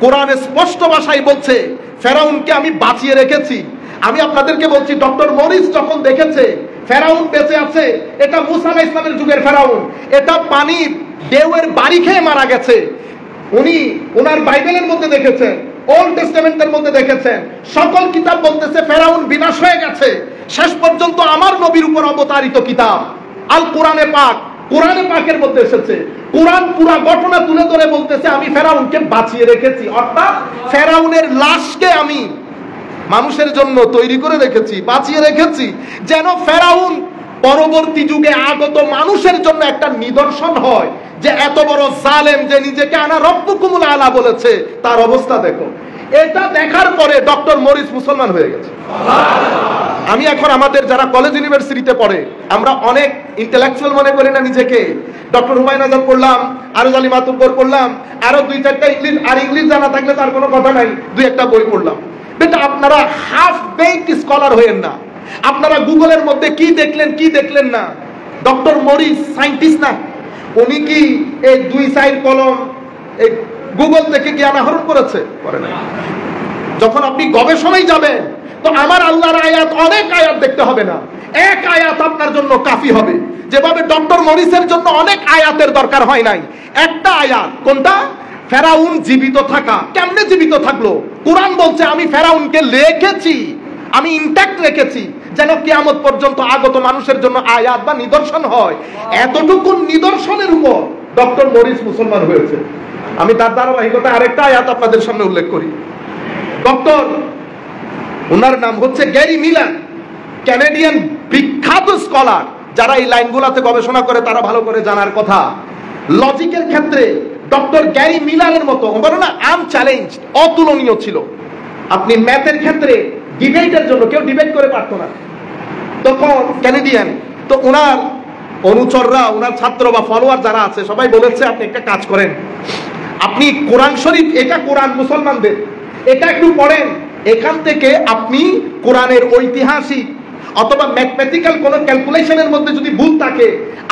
Speaker 1: কোরআনে স্পষ্ট ভাষায় বলছে ফেরাউনকে আমি বাঁচিয়ে রেখেছি। আমি আপনাদেরকে বলছি, ডক্টর মরিস যখন দেখেছে ফেরাউন বেঁচে আছে, এটা মুসা আলাইহিস সালামের যুগের ফেরাউন, এটা পানির ঢেউয়ের বাড়ি খেয়ে মারা গেছে। উনি ওনার বাইবেলের মধ্যে দেখেছেন, ওল্ড টেস্টামেন্টের মধ্যে দেখেছেন, সকল কিতাব বলতেছে ফেরাউন বিনাশ হয়ে গেছে। শেষ পর্যন্ত আমার নবীর উপর অবতারিত কিতাব আল কোরআনে পাক, কোরআনে পাকের মধ্যে এসেছে, কোরআন পুরা ঘটনা তুলে ধরে বলতেছে আমি ফেরাউনকে বাঁচিয়ে রেখেছি। অর্থাৎ ফেরাউনের লাশকে আমি মানুষের জন্য তৈরি করে রেখেছি, বাঁচিয়ে রেখেছি, যেন ফেরাউন পরবর্তী যুগে আগত মানুষের জন্য একটা নিদর্শন হয় যে এত বড় জালেম যে নিজেকে আনা রব্বুকুমুল আলা বলেছে, তার অবস্থা দেখো। এটা দেখার পরে ডক্টর মরিস মুসলমান হয়ে গেছে। আমি এখন আমাদের যারা কলেজ ইউনিভার্সিটিতে পড়ে, আমরা অনেক ইন্টেলেকচুয়াল মনে করি না নিজেকে। ডক্টর হুমায়ুন আজাদ পড়লাম, আরজ আলী মাতুব্বর পড়লাম, আরো 2-4টা ইংলিশ, আর ইংলিশ জানা থাকলে তার কোনো কথা নাই, 2-1টা বই পড়লাম। বেটা আপনারা হাফ বেকড স্কলার হয়েন না। আপনারা গুগলের মধ্যে কি দেখলেন কি দেখলেন না। ডক্টর মরিস সায়েন্টিস্ট না, উনি কি এই 2 সাইড কলম এই গুগল থেকে জ্ঞান আহরণ করেছে? করে না। যখন আপনি গবেষণায় যাবেন তো আমার আল্লাহর আয়াত, অনেক আয়াত দেখতে হবে না, এক আয়াত আপনার জন্য কাফি হবে। যেভাবে ডক্টর মরিসের জন্য অনেক আয়াতের দরকার হয় নাই, একটা আয়াত। কোনটা? ফেরাউন জীবিত থাকা। কেমনে জীবিত থাকলো? কোরআন বলছে আমি ফেরাউনকে রেখেছি, আমি ইনট্যাক্ট রেখেছি, যেন কিয়ামত পর্যন্ত আগত মানুষের জন্য আয়াত বা নিদর্শন হয়। এতটুকু নিদর্শনের উপর ডক্টর মরিস মুসলমান হয়েছে। আমি তার ধারাবাহিকতা আরেকটা আয়াত আপনাদের সামনে উল্লেখ করি। ডক্টর, ওনার নাম হচ্ছে গ্যারি মিলার, ক্যানাডিয়ান বিখ্যাত স্কলার। যারা এই লাইনগুলোতে গবেষণা করে তারা ভালো করে জানার কথা। লজিকের ক্ষেত্রে ডক্টর গ্যারি মিলারের মতো বলো না আনচ্যালেঞ্জ, অতুলনীয় ছিল। আপনি ম্যাথের ক্ষেত্রে ডিবেটের জন্য কেউ ডিবেট করে পারতো না তখন, ক্যানাডিয়ান। তো ওনার অনুচররা, ওনার ছাত্র বা ফলোয়ার যারা আছে সবাই বলেছে আপনি একটা কাজ করেন, আপনি কোরআন শরীফ, এটা কোরআন মুসলমানদের, এটা একটু পড়েন, এখান থেকে আপনি কোরআনের ঐতিহাসিক অথবা ম্যাথমেটিক্যাল কোন ক্যালকুলেশনের মধ্যে যদি ভুল থাকে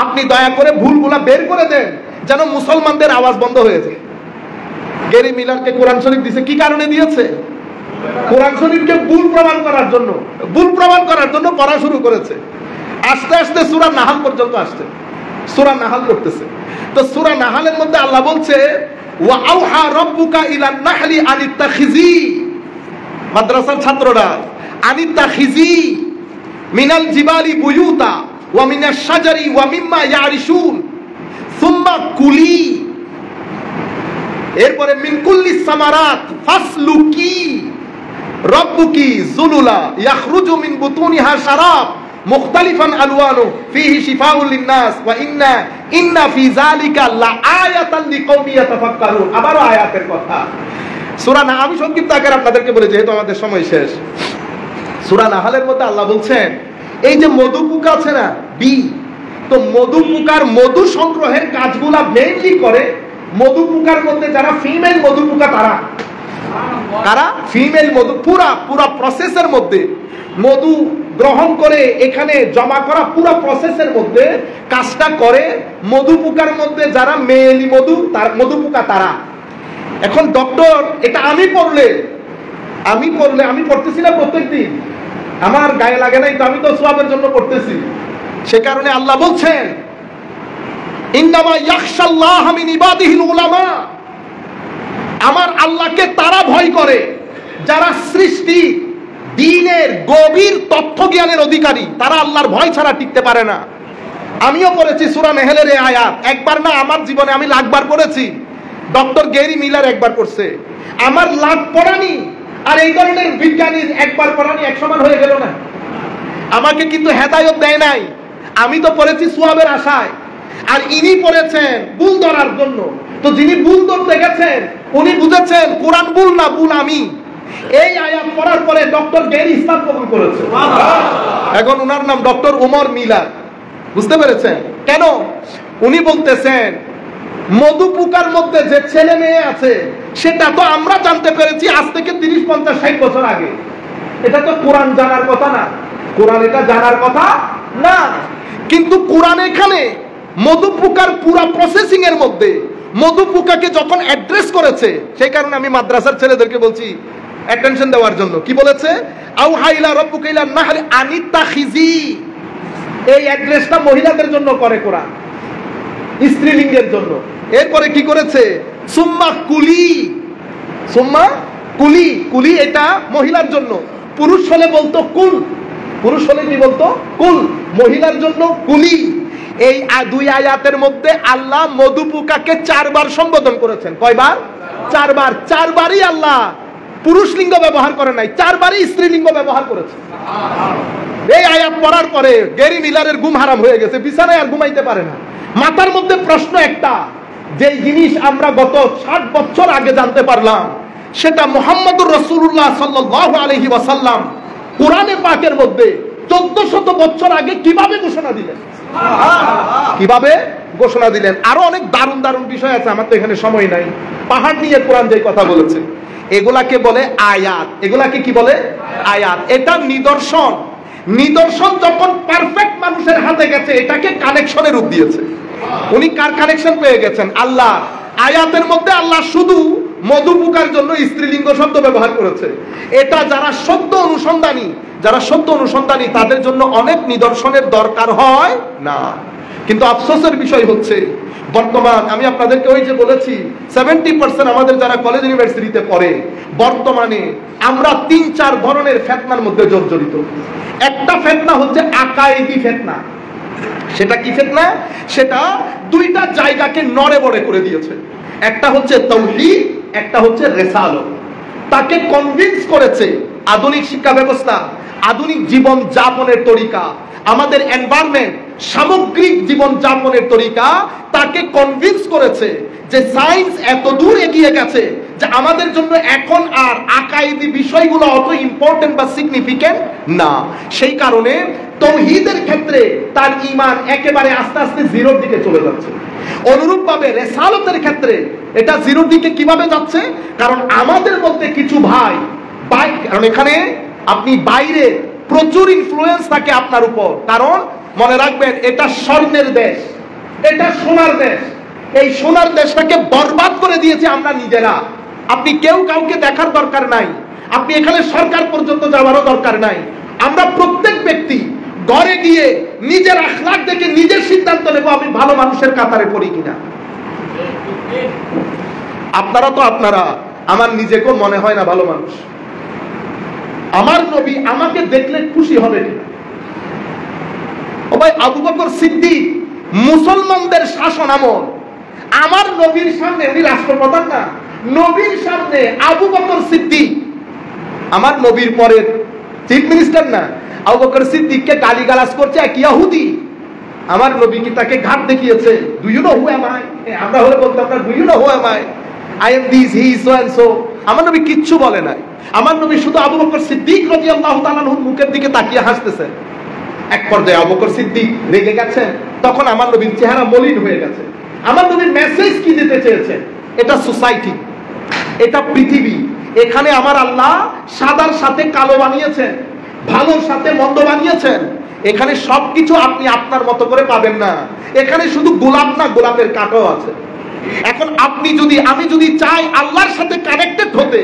Speaker 1: আপনি দয়া করে ভুলগুলা বের করে দেন, যেন মুসলমানদের আওয়াজ বন্ধ হয়ে যায়। গ্যারি মিলারকে কোরআন শরীফ দিয়েছে কি কারণে দিয়েছে? কোরআন শরীফকে ভুল প্রমাণ করার জন্য, ভুল প্রমাণ করার জন্য পড়া শুরু করেছে। আস্তে আস্তে সূরা নাহাল পর্যন্ত আসছে, সূরা নাহাল করতেছে। তো সূরা নাহালের মধ্যে আল্লাহ বলছে ওয়া আওহা রাব্বুকা ইলান নাহলি আনিত্তাখিজি, মাদ্রাসার ছাত্ররা, আনিত্তাখিজি মিনাল জিবালি বুয়ুতা ওয়া মিনাশ শাজারি ওয়া মিম্মা ইয়ারিশুন সুম্মা কুলি, এরপরে মিন কুল্লিস সামারাত ফাসলুকি রাব্বুকি যুলুলা ইয়াখরুজু মিন বুতুনিহা শারাব মুখতালিফান আলওয়ানু ফীহি শিফাউল লিন-নাস ওয়া ইন্না ফী যালিকা লাআয়াতান লিকাওমি ইয়াতাফাক্কারুন। আবারো আয়াতের কথা। সূরা নাহাল, আমি সংক্ষিপ্ত আকারে আপনাদেরকে বলি যেহেতু আমাদের সময় শেষ। সূরা নাহালের মধ্যে আল্লাহ বলছেন এই যে মধু পোকা আছে না, বি, তো মধু পোকার মধু সংগ্রহের কাজগুলা মেইনলি করে মধু পোকার মধ্যে যারা ফিমেল মধু পোকা, তারা ফিমেল মধু পুরা প্রসেসের মধ্যে মধু গ্রহণ করে এখানে জমা করা পুরো প্রসেসের মধ্যে কাজটা করে মধু পোকার মধ্যে যারা মেয়েলি মধু, তার মধু পোকা তারা। এখন ডক্টর, এটা আমি পড়লে আমি পড়তেছি না প্রত্যেকদিন, আমার গায়ে লাগে নাই তো, আমি তো সওয়াবের জন্য পড়তেছি। সে কারণে আল্লাহ বলছেন ইন্নামা ইয়াখশাল্লাহ মিন ইবাদিহিল উলামা, আমার আল্লাহকে তারা ভয় করে যারা সৃষ্টি দ্বীনের গভীর তথ্য জ্ঞানের অধিকারী, তারা আল্লাহর ভয় ছাড়া টিকতে পারে না। আমিও পড়েছি সূরা নাহলের এই আয়াত, একবার না আমার জীবনে আমি লাখবার পড়েছি। ডক্টর গ্যারি মিলার একবার পড়ছে, আমার লাখ পড়ানি আর এই ধরনের বিজ্ঞানীর একবার পড়ানি এক সমান হয়ে গেল না। আমাকে কিন্তু হেদায়েত দেয় নাই, আমি তো পড়েছি সওয়াবের আশায়, আর ইনি পড়েছেন ভুল ধরার জন্য। তো যিনি ভুল ধরতে গেছেন উনি বুঝেছেন কোরআন ভুল না, ভুল আমি। এই আয়াত পড়ার পরে ডক্টর গেরি ইসলাম কবুল করেছে। এখন উনার নাম ডক্টর ওমর মিলার। বুঝতে পেরেছেন কেন? উনি বলতেছেন মধু পোকার মধ্যে যে ছেলে মেয়ে আছে সেটা তো আমরা জানতে পেরেছি আজ থেকে 30, 50, 60 বছর আগে। এটা তো কোরআন জানার কথা না, কোরআন এটা জানার কথা না। কিন্তু কোরআন এখানে মধু পোকার পুরা প্রসেসিং এর মধ্যে মধু পোকাকে যখন অ্যাড্রেস করেছে, সেই কারণে আমি মাদ্রাসার ছেলেদেরকে বলছি অ্যাটেনশন দেওয়ার জন্য। কি বলেছে? আউহাইলা রাব্বুকা ইলা নাহলি আনিত্তাখিজি। এই অ্যাড্রেসটা মহিলাদের জন্য করে কোরআন, স্ত্রীলিঙ্গের জন্য। এরপরে কি করেছে? সুম্মা কুলি, সুম্মা কুলি, কুলি এটা মহিলার জন্য। পুরুষ হলে বলতো কুল, পুরুষ হলে কি বলতো? কুল। মহিলার জন্য কুলি। এই দুই আয়াতের মধ্যে আল্লাহ মধু পোকাকে 4 বার সম্বোধন করেছেন। কয়বার? 4 বার। 4 বারই আল্লাহ পুরুষ লিঙ্গ ব্যবহার করে নাই, 4 বারই স্ত্রীলিঙ্গ ব্যবহার করেছে। এই আয়াত পড়ার পরে গেরি মিলারের ঘুম হারাম হয়ে গেছে, বিছানায় আর ঘুমাইতে পারে না। মাথার মধ্যে প্রশ্ন একটা, যে জিনিস আমরা গত 60 বছর আগে জানতে পারলাম সেটা মুহাম্মদুর রাসূলুল্লাহ সাল্লাল্লাহু আলাইহি ওয়াসাল্লাম কোরআনে পাকের মধ্যে 1400 বছর আগে কিভাবে ঘোষণা দিলেন, কিভাবে ঘোষণা দিলেন। আরো অনেক দারুণ দারুণ বিষয় আছে, আমার তো এখানে সময় নাই। পাহাড় নিয়ে কোরআন যে কথা বলেছে এগুলাকে বলে আয়াত। এগুলাকে কি বলে? আয়াত। এটা নিদর্শন। নিদর্শন যখন পারফেক্ট মানুষের হাতে গেছে এটাকে কানেকশনের রূপ দিয়েছে। উনি কার কানেকশন পেয়ে গেছেন? আল্লাহ। আয়াতের মধ্যে আল্লাহ শুধু মধু পোকার জন্য স্ত্রীলিঙ্গ শব্দ ব্যবহার করেছে। এটা যারা সত্য অনুসন্ধানী, যারা সত্য অনুসন্ধানী তাদের জন্য অনেক নিদর্শনের দরকার হয় না। কিন্তু আফসোসের বিষয় হচ্ছে বর্তমান, আমি আপনাদেরকে ওই যে বলেছি 70% আমাদের যারা কলেজ ইউনিভার্সিটিতে পড়ে, বর্তমানে আমরা 3-4 ধরনের ফিতনার মধ্যে জর্জরিত। একটা ফিতনা হচ্ছে আকায়েদি ফিতনা। সেটা কি ফিতনা? সেটা দুইটা জায়গাকে নড়ে বড়ে করে দিয়েছে। একটা হচ্ছে তাওহীদ, একটা হচ্ছে রিসালাত। তাকে কনভিন্স করেছে আধুনিক শিক্ষা ব্যবস্থা, আধুনিক জীবন যাপনের তরিকা, আমাদের এনভায়রনমেন্ট, সামগ্রিক জীবন যাপনের তরিকা তাকে কনভিন্স করেছে যে সায়েন্স এত দূর এগিয়ে গেছে যে আমাদের জন্য এখন আর আকাইদি বিষয়গুলো অত ইম্পর্টেন্ট বা সিগনিফিকেন্ট না। সেই কারণে তাওহীদের ক্ষেত্রে তার ঈমান একেবারে আস্তে আস্তে জিরোর দিকে চলে যাচ্ছে। অনুরূপভাবে রিসালাতের ক্ষেত্রে এটা জিরোর দিকে কিভাবে যাচ্ছে? কারণ আমাদের মধ্যে কিছু ভাই, কারণ এখানে আপনি বাইরে প্রচুর ইনফ্লুয়েন্স থাকে আপনার উপর। কারণ মনে রাখবেন এটা স্বর্ণের দেশ, এটা সোনার দেশ। এই সোনার দেশটাকে বরবাদ করে দিয়েছে আমরা নিজেরা। আপনি কেউ কাউকে দেখার দরকার নাই, আপনি এখানে সরকার পর্যন্ত যাওয়ারও দরকার নাই। আমরা প্রত্যেক ব্যক্তি ঘরে গিয়ে নিজের আখলাক দেখে নিজের সিদ্ধান্ত নেব আমি ভালো মানুষের কাতারে পড়ি কিনা। আপনারা তো আপনারা, আমার নিজেকেও মনে হয় না ভালো মানুষ। আমার নবী আমাকে দেখলে খুশি হবে কিনা? ও ভাই, আবু বকর সিদ্দিক মুসলমানদের শাসন আমল, আমার নবীর সামনে, উনি রাষ্ট্রপ্রধান না, নবীর সামনে আবু বকর সিদ্দিক, আমার নবীর পরে চিফ মিনিস্টার না, আবু বকর সিদ্দিককে গালিগালাজ করছে এক ইহুদি। আমার নবী কি তাকে ঘাট দেখিয়েছে? Do you know who am I? আমরা হলে বলতাম না do you know who am I, I am this, he is so and so. আমার নবী কিচ্ছু বলে নাই। আমার নবী শুধু আবু বকর সিদ্দিক রাদিয়াল্লাহু তাআলা আনহুর মুখের দিকে তাকিয়ে হাসতেছেন। এক পর্যায়ে আবু বকর সিদ্দিক রেগে গেছেন, তখন আমার নবীর চেহারা মলিন হয়ে গেছে। আমার নবীর মেসেজ কি দিতে চেয়েছেন? এটা সোসাইটি, এটা পৃথিবী, এখানে আমার আল্লাহ সাদার সাথে কালো বানিয়েছেন, ভালোর সাথে মন্দ বানিয়েছেন। এখানে সবকিছু আপনি আপনার মতো করে পাবেন না। এখানে শুধু গোলাপ না, গোলাপের কাঁটাও আছে। এখন আপনি যদি, আমি যদি চাই আল্লাহর সাথে কানেক্টেড হতে,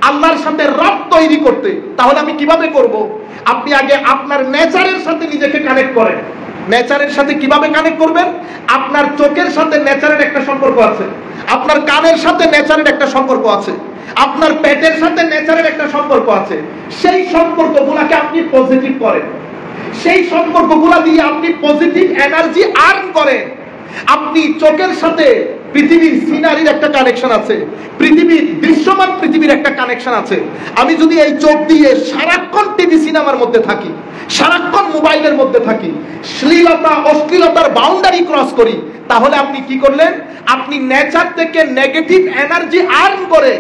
Speaker 1: আল্লাহর সাথে রব তৈরি করতে, তাহলে আমি কিভাবে করব? আপনি আগে আপনার নেচারের সাথে নিজেকে কানেক্ট করেন। নেচারের সাথে কিভাবে কানেক্ট করবেন? আপনার চোখের সাথে নেচারের একটা সম্পর্ক আছে, আপনার কানের সাথে নেচারের একটা সম্পর্ক আছে, আপনার পেটের সাথে নেচারের একটা সম্পর্ক আছে। সেই সম্পর্কগুলোকে আপনি পজিটিভ করেন, সেই সম্পর্কগুলো দিয়ে আপনি পজিটিভ এনার্জি আর্ন করেন। আপনি চোখের সাথে পৃথিবীর সিনারির একটা কানেকশন আছে, পৃথিবীর দৃশ্যমান পৃথিবীর একটা কানেকশন আছে। আমি যদি এই চোখ দিয়ে সারাক্ষণ টিভি সিনেমার মধ্যে থাকি, সারাক্ষণ মোবাইলের মধ্যে থাকি, শ্লীলতা অশ্লীলতার বাউন্ডারি ক্রস করি, তাহলে আপনি কি করলেন? আপনি নেচার থেকে নেগেটিভ এনার্জি আর্ন করে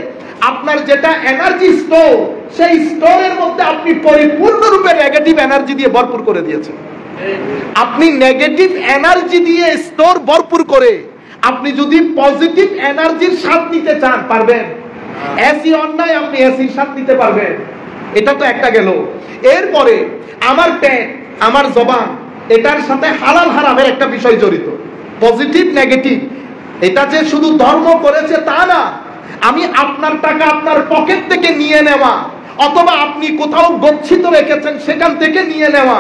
Speaker 1: আপনার যেটা এনার্জি স্টোর, সেই স্টোরের মধ্যে আপনি পরিপূর্ণরূপে নেগেটিভ এনার্জি দিয়ে ভরপুর করে দিয়েছেন। আপনি নেগেটিভ এনার্জি দিয়ে স্টোর ভরপুর করে আপনি যদি পজিটিভ এনার্জির স্বাদ নিতে চান, পারবেন? এসি অন্যায়, আপনি এসির স্বাদ নিতে পারবেন? এটা তো একটা গেল। এরপরে আমার পেট, আমার জবান, এটার সাথে হালাল হারামের একটা বিষয় জড়িত। পজিটিভ নেগেটিভ, এটা যে শুধু ধর্ম করেছে তা না, আমি আপনার টাকা আপনার পকেট থেকে নিয়ে নেওয়া অথবা আপনি কোথাও গচ্ছিত রেখেছেন সেখান থেকে নিয়ে নেওয়া,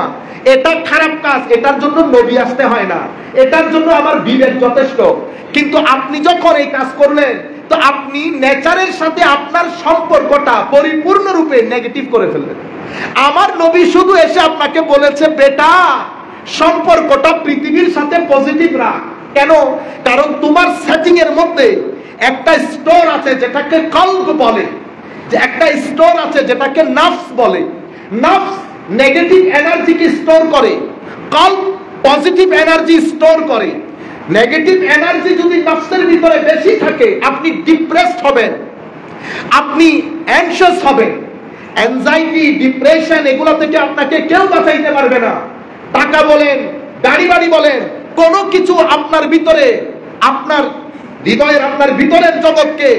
Speaker 1: এটা খারাপ কাজ। এটার জন্য নবী আসতে হয় না, এটার জন্য আমার বিবেক যথেষ্ট। কিন্তু আপনি যখন এই কাজ করলেন, তো আপনি নেচারের সাথে আপনার সম্পর্কটা পরিপূর্ণরূপে নেগেটিভ করে ফেললেন। আমার নবী শুধু এসে আপনাকে বলেছে, বেটা সম্পর্কটা পৃথিবীর সাথে পজিটিভ রাখ। কেন? কারণ তোমার সেটিং এর মধ্যে একটা স্টোর আছে যেটাকে কলব বলে, যে একটা স্টোর আছে যেটাকে নাফস বলে। নাফস নেগেটিভ এনার্জিকে স্টোর করে, কলব পজিটিভ এনার্জি স্টোর করে। নেগেটিভ এনার্জি যদি নাফসের ভিতরে বেশি থাকে, আপনি ডিপ্রেসড হবেন, আপনি অ্যাংশাস হবেন। অ্যাংজাইটি, ডিপ্রেশন, এগুলো থেকে আপনাকে কেউ বাঁচাইতে পারবে না। টাকা বলেন, গাড়ি বাড়ি বলেন, কোনো কিছু আপনার ভিতরে, আপনার হৃদয়ের, আপনার ভিতরের জগৎকে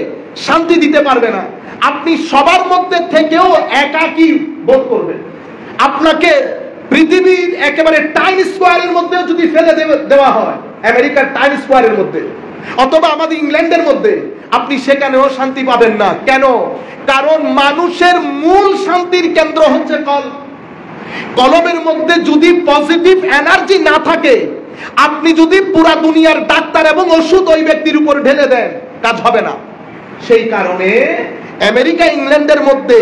Speaker 1: শান্তি দিতে পারবে না। আপনি সবার মধ্যে থেকেও একাকী বোধ করবেন। আপনাকে পৃথিবীর একেবারে টাইম স্কোয়ারের মধ্যে যদি ফেলে দেওয়া হয়, আমেরিকার টাইম স্কোয়ারের মধ্যে অথবা আমাদের ইংল্যান্ডের মধ্যে, আপনি সেখানেও শান্তি পাবেন না। কেন? কারণ মানুষের মূল শান্তির কেন্দ্র হচ্ছে কলব। কলবের মধ্যে যদি পজিটিভ এনার্জি না থাকে, আপনি যদি পুরা দুনিয়ার ডাক্তার এবং ওষুধ ওই ব্যক্তির উপর ঢেলে দেন, কাজ হবে না। সেই কারণে আমেরিকা ইংল্যান্ডের মধ্যে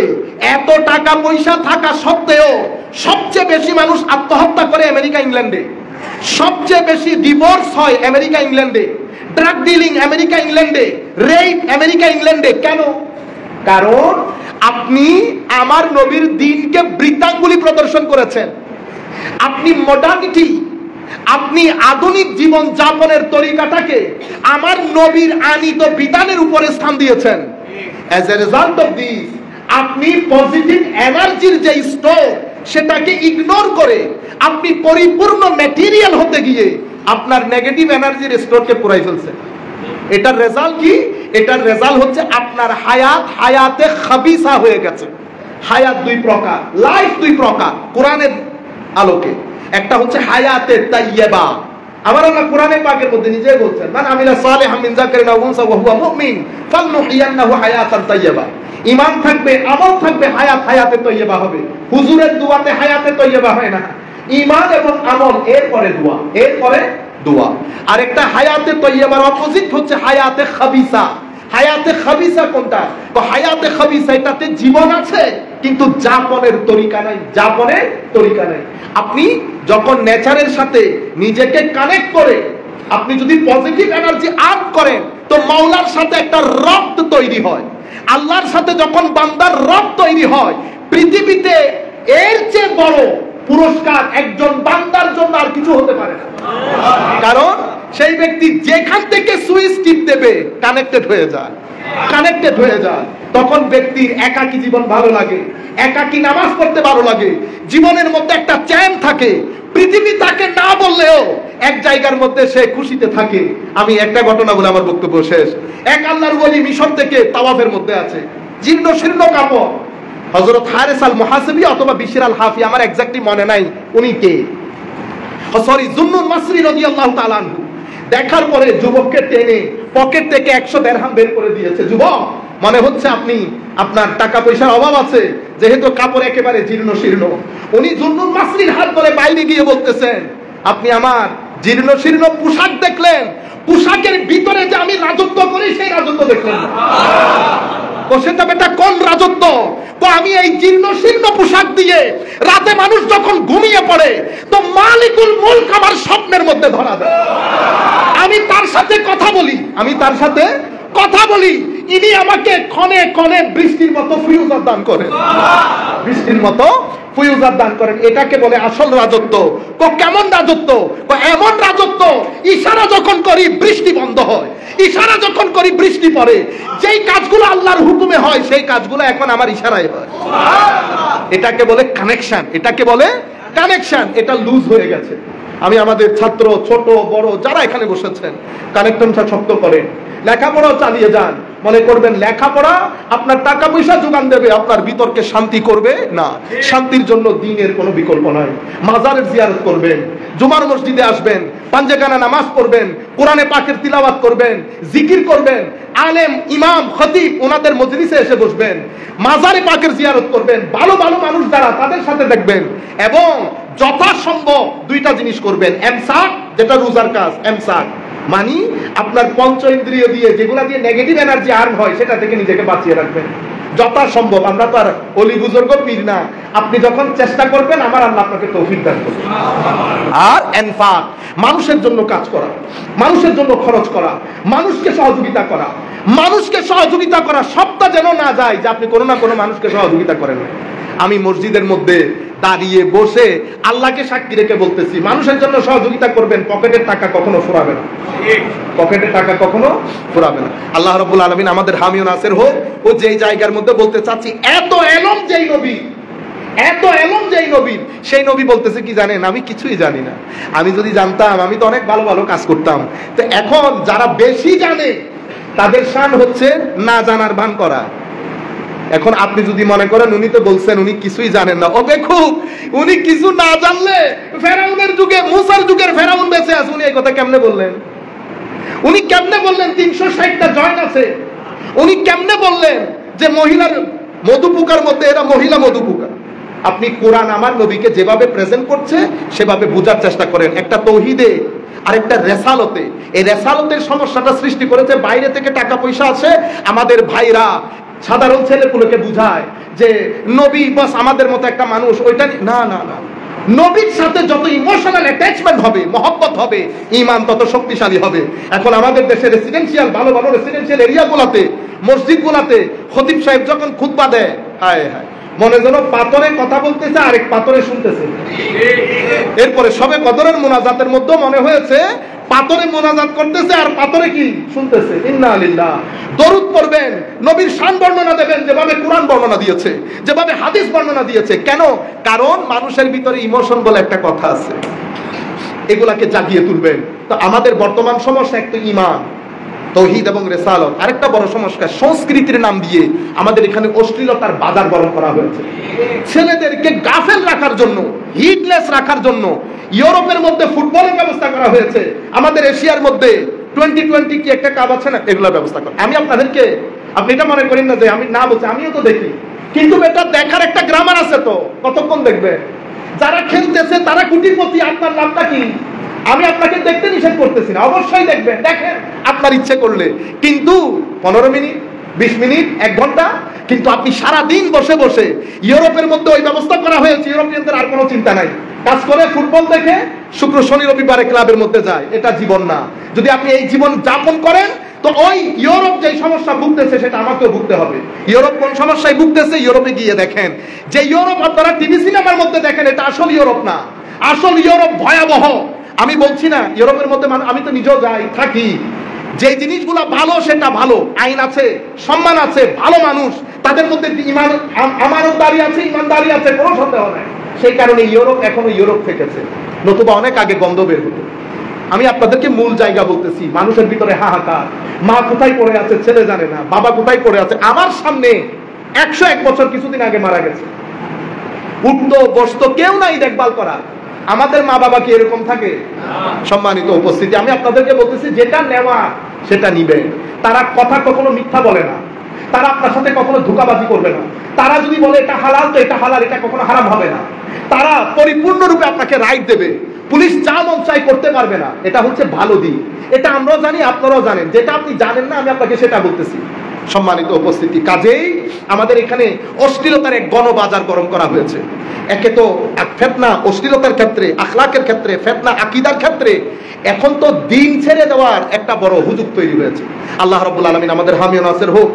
Speaker 1: এত টাকা পয়সা থাকা সত্ত্বেও সবচেয়ে বেশি মানুষ আত্মহত্যা করে আমেরিকা ইংল্যান্ডে, সবচেয়ে বেশি ডিভোর্স হয় আমেরিকা ইংল্যান্ডে, ড্রাগ ডিলিং আমেরিকা ইংল্যান্ডে, রেপ আমেরিকা ইংল্যান্ডে। কেন? কারণ আপনি আমার নবীর দ্বীনকে বৃত্তাঙ্গুলি প্রদর্শন করেছেন। আপনি মডার্নিটি, আপনি আধুনিক জীবন যাপনের তরিকাটাকে আমার নবীর আনিত বিধানের উপরে স্থান দিয়েছেন। As a result of this, আপনি পজিটিভ এনার্জির যে স্টোর, সেটাকে ইগনোর করে আপনি পরিপূর্ণ ম্যাটেরিয়াল হতে গিয়ে আপনার নেগেটিভ এনার্জির স্টোরকে পুরাই ফেলছেন। এটার রেজাল্ট কি? এটার রেজাল্ট হচ্ছে আপনার হায়াত হায়াতে খাবিসা হয়ে গেছে। হায়াত দুই প্রকার, লাইফ দুই প্রকার কোরআনের আলোকে। একটা হচ্ছে হায়াতে তাইয়্যিবা, আমার আল্লাহ কোরআনে পাকের মধ্যে নিজেই বলছেন, মান আমিলা সালিহাম মিন যাকারিন আও উনসা ওয়া হুয়া মুমিন ফালনুহইয়ান্নাহু হায়াতান তাইয়্যিবা। ঈমান থাকবে, আমল থাকবে, হায়াত হায়াতে তাইয়্যিবা হবে। হুজুরের দুয়াতে হায়াতে তাইয়্যিবা হয় না, ঈমান এবং আমল এরপরে দোয়া, এরপরে দোয়া। আর একটা হায়াতে তাইয়্যিবার অপোজিট হচ্ছে হায়াতে খাবিসা। হায়াতে খাবিসা কোনটা? তো হায়াতে খাবিসা, এটাতে জীবন আছে কিন্তু যাপনের তরিকা নাই, যাপনের তরিকা নাই। আপনি যখন নেচারের সাথে নিজেকে কানেক্ট করে আপনি যদি পজিটিভ এনার্জি আর্ন করেন, তো মাওলার সাথে একটা রক্ত তৈরি হয়। আল্লাহর সাথে যখন বান্দার রক্ত তৈরি হয়, পৃথিবীতে এর চেয়ে বড় পুরস্কার একজন বান্দার জন্য আর কিছু হতে পারে না। কারণ সেই ব্যক্তি যেখান থেকে সুইচ টিপ দেবে কানেক্টেড হয়ে যায়, কানেক্টেড হয়ে যায়। তখন ব্যক্তির একাকী জীবন ভালো লাগে, একাকী নামাজ পড়তে ভালো লাগে, জীবনের মধ্যে একটা চ্যান থাকে। পৃথিবী তাকে না বললেও এক জায়গার মধ্যে সে খুশিতে থাকে। আমি একটা ঘটনা বলে আমার বক্তব্য শেষ। এক আল্লাহর ওলি মিশর থেকে তাওয়াফের মধ্যে আছে, জীর্ণ শীর্ণ কাপড়। হযরত হারিস আল মুহাসিবি অথবা বিশর আল হাফি, আমার এক্স্যাক্টলি মনে নাই উনি কে, সরি জুন্নুন মাসরি রাদিয়াল্লাহু তাআলা আনহু। দেখার পরে যুবককে টেনে পকেট থেকে 100 দিরহাম বের করে দিয়েছে। যুবক, মনে হচ্ছে আপনি, আপনার টাকা পয়সার অভাব আছে, যেহেতু কাপড় একেবারে জীর্ণ শীর্ণ। উনি জুন্নুন মাসরির হাত ধরে বাইরে গিয়ে বলতেছেন, আপনি আমার জীর্ণ শীর্ণ পোশাক দেখলেন, পোশাকের ভিতরে যে আমি রাজত্ব করি সেই রাজত্ব দেখলেন না। সেটা বেটা কোন রাজত্ব? তো আমি এই জীর্ণ শীর্ণ পোশাক দিয়ে রাতে মানুষ যখন ঘুমিয়ে পড়ে, তো মালিকুল মুলক আমার স্বপ্নের মধ্যে ধরা দেয়। আমি তার সাথে কথা বলি, আমি তার সাথে কথা বলি, ইনি আমাকে ক্ষণে ক্ষণে বৃষ্টির মতো ফিউজার দান করে, বৃষ্টির মতো ফুয়ুজাত দান করেন। এটাকে বলে আসল রাজত্ব। কেমন রাজত্ব? এমন রাজত্ব, ইশারা যখন করি বৃষ্টি বন্ধ হয়, ইশারা যখন করি বৃষ্টি পড়ে। যেই কাজগুলো আল্লাহর হুকুমে হয় সেই কাজগুলো এখন আমার ইশারায় হয়। এটাকে বলে কানেকশন, এটাকে বলে কানেকশন। এটা লুজ হয়ে গেছে। আমি আমাদের ছাত্র, ছোট বড় যারা এখানে বসেছেন, কানেকশনটা শক্ত করেন, লেখাপড়াও চালিয়ে যান। মনে করবেন লেখাপড়া আপনার টাকা পয়সা যোগান দেবে, আপনার বিতর্কে শান্তি করবে না। শান্তির জন্য দ্বীনের কোনো বিকল্প নাই। মাজারের জিয়ারত করবেন, জুমার মসজিদে আসবেন, পাঞ্জেখানা নামাজ পড়বেন, কোরআনে পাকের তিলাওয়াত করবেন, জিকির করবেন, আলেম ইমাম খতিব ওনাদের মজলিসে এসে বসবেন, মাজারে পাকের জিয়ারত করবেন, ভালো ভালো মানুষ যারা তাদের সাথে দেখবেন, এবং যথাসম্ভব দুইটা জিনিস করবেন। এমসাক, যেটা রোজার কাজ, এমসাক মানে আপনার পঞ্চ ইন্দ্রিয় দিয়ে যেগুলা দিয়ে নেগেটিভ এনার্জি আর্ন হয় সেটা থেকে নিজেকে বাঁচিয়ে রাখবেন যথাসম্ভব। আমরা তো আর অলি বুজুর্গ পীর না। আপনি যখন চেষ্টা করবেন আমার আল্লাহ আপনাকে তৌফিক দান করবে। আর ইনফাক, মানুষের জন্য কাজ করা, মানুষের জন্য খরচ করা, মানুষকে সহযোগিতা করা, মানুষকে সহযোগিতা করা সবটা যেন না যায় যে আপনি কোনো না কোনো মানুষকে সহযোগিতা করেন। আমি মসজিদের মধ্যে দাঁড়িয়ে বসে আল্লাহকে সাক্ষী রেখে বলতেছি, মানুষের জন্য সহযোগিতা করবেন, পকেটের টাকা কখনো ফুরাবে না, পকেটের টাকা কখনো ফুরাবে না। আল্লাহ রাব্বুল আলামিন আমাদের হামি ও নাসির হোক। ও যেই জায়গার মধ্যে বলতে চাচ্ছি, এত এলম যেই নবী, এত এলম যেই নবী, সেই নবী বলতেছে কি জানেন, আমি কিছুই জানি না। আমি যদি জানতাম আমি তো অনেক ভালো ভালো কাজ করতাম। তো এখন যারা বেশি জানে তাদের শান হচ্ছে না জানার ভান করা। এখন আপনি যদি মনে করেন উনি তো বলছেন উনি কিছুই জানেন না, ও বেকুব, উনি কিছু না জানলে ফেরাউনের যুগে, মুসার যুগের ফেরাউন বেঁচে আছে, উনি এই কথা কেমনে বললেন? উনি কেমনে বললেন 360টা জয়েন আছে? উনি কেমনে বললেন যে মহিলার মধুপুকার মধ্যে এরা মহিলা মধুপুকা? আপনি কোরআন আমার নবীকে যেভাবে প্রেজেন্ট করছে সেভাবে বোঝার চেষ্টা করেন। একটা তৌহিদে আর একটা রেসালতে, এই রেসালতের সমস্যাটা সৃষ্টি করেছে বাইরে থেকে টাকা পয়সা আছে। আমাদের ভাইরা সাধারণ ছেলেগুলোকে বুঝায় যে নবী বাস আমাদের মতো একটা মানুষ, ওইটা না না না। নবীর সাথে যত ইমোশনাল অ্যাটাচমেন্ট হবে, মহব্বত হবে, ঈমান তত শক্তিশালী হবে। এখন আমাদের দেশে রেসিডেন্সিয়াল ভালো ভালো রেসিডেন্সিয়াল এরিয়াগুলোতে, মসজিদগুলোতে খতিব সাহেব যখন খুতবা দেয়, হায় হায়, মনে যেন পাথরে কথা বলতেছে আরেক পাথরে শুনতেছে। এরপরে সবে কদরের মোনাজাতের মধ্যে মনে হয়েছে পাথরে মোনাজাত করতেছে আর পাথরে কি শুনতেছে। ইন্না লিল্লাহ। দরুদ পড়বেন, নবীর শান বর্ণনা দেবেন যেভাবে কোরআন বর্ণনা দিয়েছে, যেভাবে হাদিস বর্ণনা দিয়েছে। কেন? কারণ মানুষের ভিতরে ইমোশন বলে একটা কথা আছে, এগুলাকে জাগিয়ে তুলবেন। তো আমাদের বর্তমান সমস্যা একটা ঈমান, তৌহিদ এবং রিসালাত। আরেকটা বড় সমস্যা সংস্কৃতির নাম দিয়ে আমাদের এখানে অশ্লীলতার বাজার বরণ করা হয়েছে। ছেলেদেরকে গাফেল রাখার জন্য, হিটলেস রাখার জন্য ইউরোপের মধ্যে ফুটবলের ব্যবস্থা করা হয়েছে। আমাদের এশিয়ার মধ্যে 2020 কি একটা কাপ আছে না, এগুলোর ব্যবস্থা করা। আমি আপনাদেরকে, আপনি এটা মনে করেন না যে আমি না বলছি, আমিও তো দেখি, কিন্তু এটা দেখার একটা গ্রামার আছে। তো কতক্ষণ দেখবে? যারা খেলতেছে তারা কোটিপতি, আপনার লাভটা কি? আমি আপনাকে দেখতে নিষেধ করতেছি না, অবশ্যই দেখবেন, দেখেন আপনার ইচ্ছে করলে, কিন্তু 15 মিনিট 20 মিনিট 1 ঘন্টা। কিন্তু আপনি সারা দিন বসে বসে, ইউরোপের মধ্যে ওই ব্যবস্থা করা হয়েছে, ইউরোপিয়ানদের আর কোনো চিন্তা নাই, কাজ করে ফুটবল দেখে শুক্র শনি রবিবারে ক্লাবের মধ্যে যায়। এটা জীবন না। যদি আপনি এই জীবন যাপন করেন তো ওই ইউরোপ যে সমস্যা ভুগতেছে সেটা আমাকেও ভুগতে হবে। ইউরোপ কোন সমস্যায় ভুগতেছে ইউরোপে গিয়ে দেখেন। যে ইউরোপ আপনারা টিভি সিনেমার মধ্যে দেখেন, এটা আসল ইউরোপ না। আসল ইউরোপ ভয়াবহ। আমি বলছি না ইউরোপের মধ্যে, আমি তো নিজেও যাই, থাকি, যে জিনিসগুলো ভালো সেটা ভালো, আইন আছে, সম্মান আছে, ভালো মানুষ, তাদের মধ্যে ঈমান, আমানতদারি আছে, ঈমানদারি আছে, কোনো সন্দেহ নাই। সেই কারণে ইউরোপ এখনো ইউরোপ থেকেছে, নতুবা অনেক আগে গন্ধ বের হতো। আমি আপনাদেরকে মূল জায়গা বলতেছি। মানুষের ভিতরে হাহাকার, মা কোথায় পড়ে আছে ছেলে জানে না, বাবা কোথায় পড়ে আছে। আমার সামনে 101 বছর কিছুদিন আগে মারা গেছে, উঠতো বসতো, কেউ নাই দেখভাল করা। আমাদের মা বাবা কি এরকম থাকে? সম্মানিত উপস্থিতি, আমি আপনাদেরকে বলতেছি যেটা নেওয়া সেটা নিবেন। তারা কথা কখনো মিথ্যা বলে না, তারা আপনার সাথে কখনো ধোঁকাবাজি করবে না। তারা যদি বলে এটা হালাল তো এটা হালাল, এটা কখনো হারাম হবে না। তারা পরিপূর্ণরূপে আপনাকে রাইট দেবে। পুলিশ যা মন চাই করতে পারবে না। এটা হচ্ছে ভালো দিক। এটা আমরাও জানি, আপনারাও জানেন। যেটা আপনি জানেন না আমি আপনাকে সেটা বলতেছি। সম্মানিত উপস্থিতি, কাজেই আমাদের এখানে অশ্লীলতার এক গণবাজার গরম করা হয়েছে। একে তো ফিতনা অশ্লীলতার ক্ষেত্রে, আখলাকের ক্ষেত্রে, ফিতনা আকীদার ক্ষেত্রে, এখন তো দিন ছেড়ে দেওয়ার একটা বড় হুজুগ তৈরি হয়েছে। আল্লাহ রাব্বুল আলামিন আমাদের হামি ও নাসির হোক।